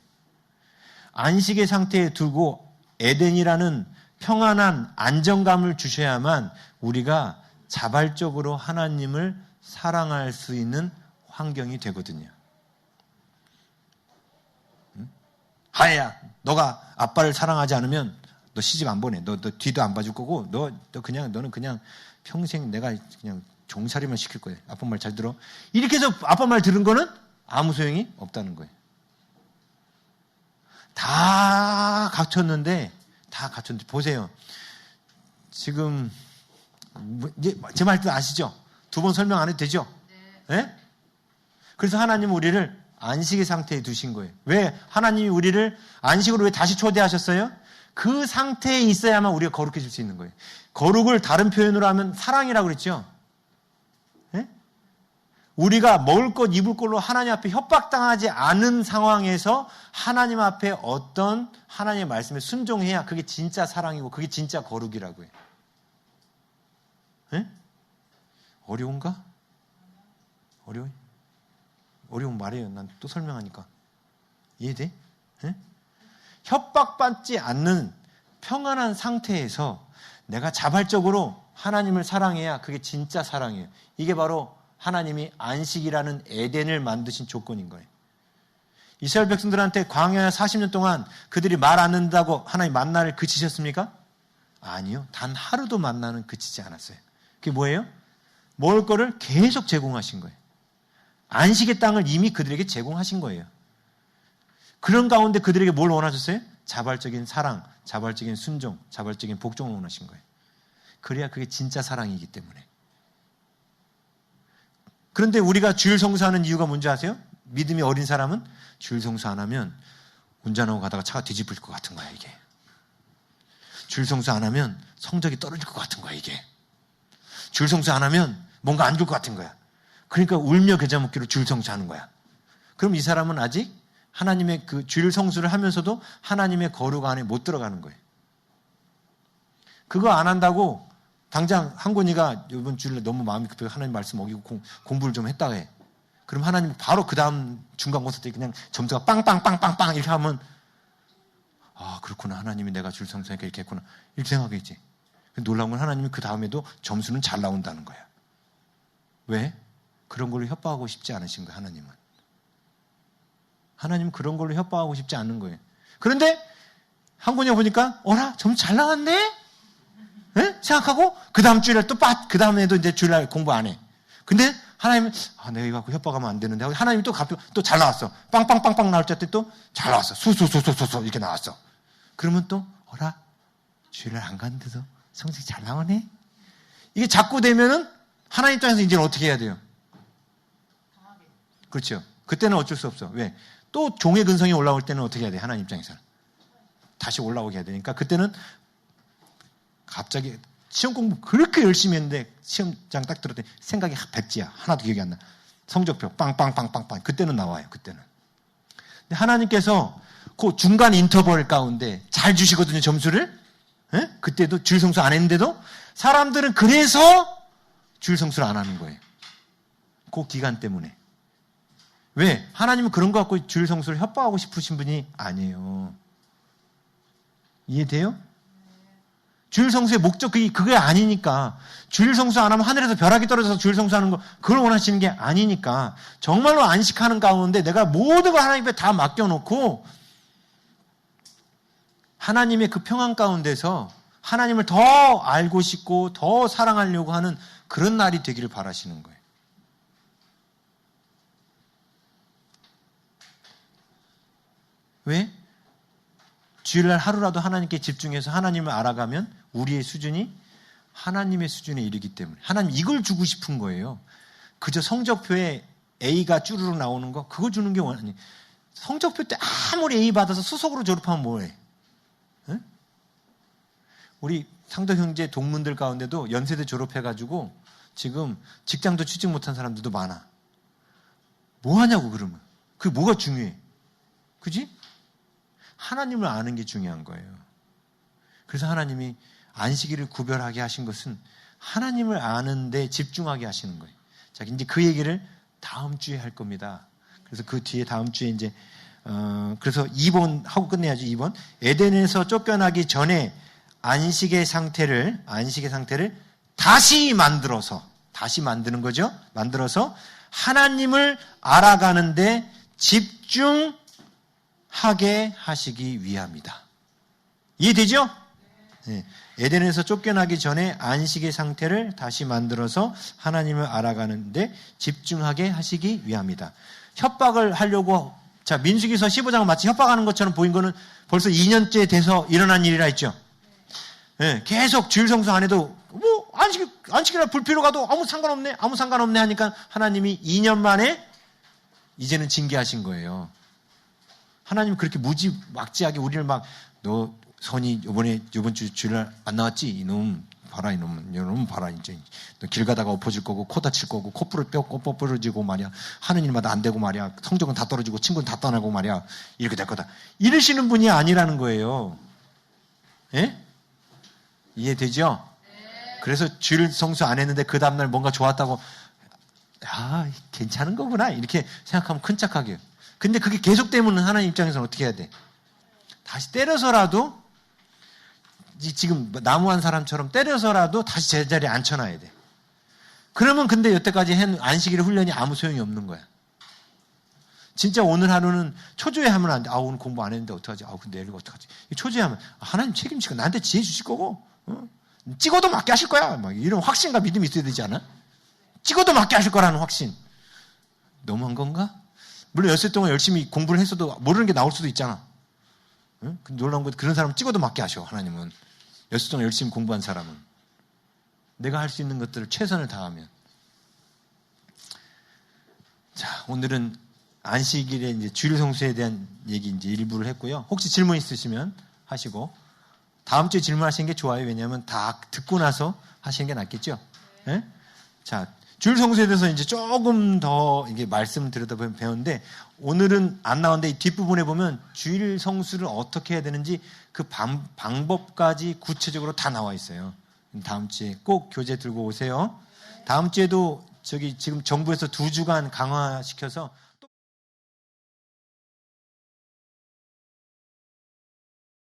안식의 상태에 두고 에덴이라는 평안한 안정감을 주셔야만 우리가 자발적으로 하나님을 사랑할 수 있는 환경이 되거든요. 하야, 너가 아빠를 사랑하지 않으면 너 시집 안 보내. 너 뒤도 안 봐줄 거고, 너는 그냥 평생 내가 그냥 종살이만 시킬 거야. 아빠 말 잘 들어. 이렇게 해서 아빠 말 들은 거는 아무 소용이 없다는 거예요. 다 갖췄는데 보세요. 지금 제 말 뜻 아시죠? 두 번 설명 안 해도 되죠? 네? 그래서 하나님은 우리를 안식의 상태에 두신 거예요. 왜 하나님이 우리를 안식으로 왜 다시 초대하셨어요? 그 상태에 있어야만 우리가 거룩해질 수 있는 거예요. 거룩을 다른 표현으로 하면 사랑이라고 그랬죠? 네? 우리가 먹을 것, 입을 걸로 하나님 앞에 협박당하지 않은 상황에서 하나님 앞에 어떤 하나님의 말씀에 순종해야 그게 진짜 사랑이고 그게 진짜 거룩이라고 해요. 네? 어려운가? 어려운 말이에요. 난 또 설명하니까. 이해돼? 네? 협박받지 않는 평안한 상태에서 내가 자발적으로 하나님을 사랑해야 그게 진짜 사랑이에요. 이게 바로 하나님이 안식이라는 에덴을 만드신 조건인 거예요. 이스라엘 백성들한테 광야에 40년 동안 그들이 말 안 듣는다고 하나님 만나를 그치셨습니까? 아니요. 단 하루도 만나는 그치지 않았어요. 그게 뭐예요? 먹을 거를 계속 제공하신 거예요. 안식의 땅을 이미 그들에게 제공하신 거예요. 그런 가운데 그들에게 뭘 원하셨어요? 자발적인 사랑, 자발적인 순종, 자발적인 복종을 원하신 거예요. 그래야 그게 진짜 사랑이기 때문에. 그런데 우리가 주일 성수하는 이유가 뭔지 아세요? 믿음이 어린 사람은 주일 성수 안 하면 운전하고 가다가 차가 뒤집힐 것 같은 거야, 이게. 주일 성수 안 하면 성적이 떨어질 것 같은 거야, 이게. 주일 성수 안 하면 뭔가 안 좋을 것 같은 거야. 그러니까 울며 겨자 먹기로 주일 성수하는 거야. 그럼 이 사람은 아직 하나님의 그 주일 성수를 하면서도 하나님의 거룩 안에 못 들어가는 거예요. 그거 안 한다고 당장 한곤이가 이번 주일에 너무 마음이 급해서 하나님 말씀 어기고 공부를 좀 했다 해. 그럼 하나님 바로 그 다음 중간고사 때 그냥 점수가 빵빵빵빵빵 이렇게 하면 아 그렇구나 하나님이 내가 주일 성수하니까 이렇게 했구나 이렇게 생각하겠지. 놀라운 건 하나님이 그 다음에도 점수는 잘 나온다는 거야. 왜? 그런 걸로 협박하고 싶지 않으신 거예요. 하나님은 그런 걸로 협박하고 싶지 않은 거예요. 그런데 한군이가 보니까 어라 점수 잘 나왔네? 네? 생각하고 그 다음 주일날 그 다음에도 이제 주일날 공부 안 해. 근데 하나님은 내가 이거 갖고 협박하면 안 되는데 하나님이 또 갑자기 또 잘 나왔어. 빵빵빵빵 나올 때 또 잘 나왔어. 수수수수수 이렇게 나왔어. 그러면 또 어라 주일날 안 갔는데도 성적이 잘 나오네? 이게 자꾸 되면은 하나님 입장에서 이제는 어떻게 해야 돼요? 그렇죠. 그때는 어쩔 수 없어. 왜? 또 종의 근성이 올라올 때는 어떻게 해야 돼? 하나님 입장에서는. 다시 올라오게 해야 되니까 그때는 갑자기 시험 공부 그렇게 열심히 했는데 시험장 딱 들었더니 생각이 백지야. 하나도 기억이 안 나. 성적표 빵빵빵빵빵. 그때는 나와요. 그때는. 근데 하나님께서 그 중간 인터벌 가운데 잘 주시거든요. 점수를. 에? 그때도 주일 성수 안 했는데도 사람들은 그래서 주일 성수를 안 하는 거예요. 그 기간 때문에. 왜? 하나님은 그런 거 갖고 주일 성수를 협박하고 싶으신 분이 아니에요. 이해돼요? 주일 성수의 목적이 그게 아니니까. 주일 성수 안 하면 하늘에서 벼락이 떨어져서 주일 성수하는 거 그걸 원하시는 게 아니니까. 정말로 안식하는 가운데 내가 모든 걸 하나님 앞에 다 맡겨놓고 하나님의 그 평안 가운데서 하나님을 더 알고 싶고 더 사랑하려고 하는 그런 날이 되기를 바라시는 거예요. 왜? 주일날 하루라도 하나님께 집중해서 하나님을 알아가면 우리의 수준이 하나님의 수준에 이르기 때문에 하나님 이걸 주고 싶은 거예요. 그저 성적표에 A가 쭈르륵 나오는 거 그거 주는 게 아니. 성적표 때 아무리 A 받아서 수석으로 졸업하면 뭐해? 응? 우리 상도 형제 동문들 가운데도 연세대 졸업해가지고 지금 직장도 취직 못한 사람들도 많아. 뭐 하냐고 그러면. 그게 뭐가 중요해? 그지? 하나님을 아는 게 중요한 거예요. 그래서 하나님이 안식일을 구별하게 하신 것은 하나님을 아는 데 집중하게 하시는 거예요. 자, 이제 그 얘기를 다음 주에 할 겁니다. 그래서 그 뒤에 다음 주에 이제 그래서 2번 하고 끝내야죠. 2번. 에덴에서 쫓겨나기 전에 안식의 상태를 다시 만드는 거죠. 만들어서 하나님을 알아가는데 집중하게 하시기 위함이다. 이해되죠? 예, 에덴에서 쫓겨나기 전에 안식의 상태를 다시 만들어서 하나님을 알아가는데 집중하게 하시기 위함이다. 협박을 하려고, 자, 민수기서 15장은 마치 협박하는 것처럼 보인 거는 벌써 2년째 돼서 일어난 일이라 했죠. 예, 계속 주일 성수 안 해도 뭐 안식이나 불필요 가도 아무 상관없네 하니까 하나님이 2년 만에 이제는 징계하신 거예요. 하나님 그렇게 무지막지하게 우리를 막, 너 선이 이번 주 주일날 안 나왔지? 이놈 봐라, 이놈 봐라, 이제 너 길 가다가 엎어질 거고 코 다칠 거고 코 부러지고 말이야, 하는 일마다 안 되고 말이야, 성적은 다 떨어지고 친구는 다 떠나고 말이야, 이렇게 될 거다, 이러시는 분이 아니라는 거예요. 예? 이해되죠? 그래서 주일 성수 안 했는데 그 다음날 뭔가 좋았다고, 괜찮은 거구나 이렇게 생각하면 큰 착하게요. 근데 그게 계속되면 하나님 입장에서는 어떻게 해야 돼? 다시 때려서라도, 지금 나무 한 사람처럼 때려서라도 다시 제자리에 앉혀놔야 돼. 그러면 근데 여태까지 한 안식일 훈련이 아무 소용이 없는 거야. 진짜 오늘 하루는 초조해하면 안 돼. 오늘 공부 안 했는데 어떡하지? 근데 내일 어떡하지? 초조해하면 하나님 책임지고 나한테 지혜 주실 거고, 찍어도 맞게 하실 거야. 막 이런 확신과 믿음이 있어야 되지 않아? 찍어도 맞게 하실 거라는 확신. 너무한 건가? 물론 엿새 동안 열심히 공부를 했어도 모르는 게 나올 수도 있잖아. 응? 놀라운 건 그런 사람은 찍어도 맞게 하셔. 하나님은 엿새 동안 열심히 공부한 사람은 내가 할 수 있는 것들을 최선을 다하면. 자, 오늘은 안식일에 이제 주일 성수에 대한 얘기 이제 일부를 했고요. 혹시 질문 있으시면 하시고, 다음 주에 질문하시는 게 좋아요. 왜냐하면 다 듣고 나서 하시는 게 낫겠죠. 네? 자, 주일 성수에 대해서 이제 조금 더 이게 말씀을 드려다 보면 배웠는데, 오늘은 안 나왔는데 이 뒷부분에 보면 주일 성수를 어떻게 해야 되는지 그 방법까지 구체적으로 다 나와 있어요. 다음 주에 꼭 교재 들고 오세요. 다음 주에도 지금 정부에서 2주간 강화시켜서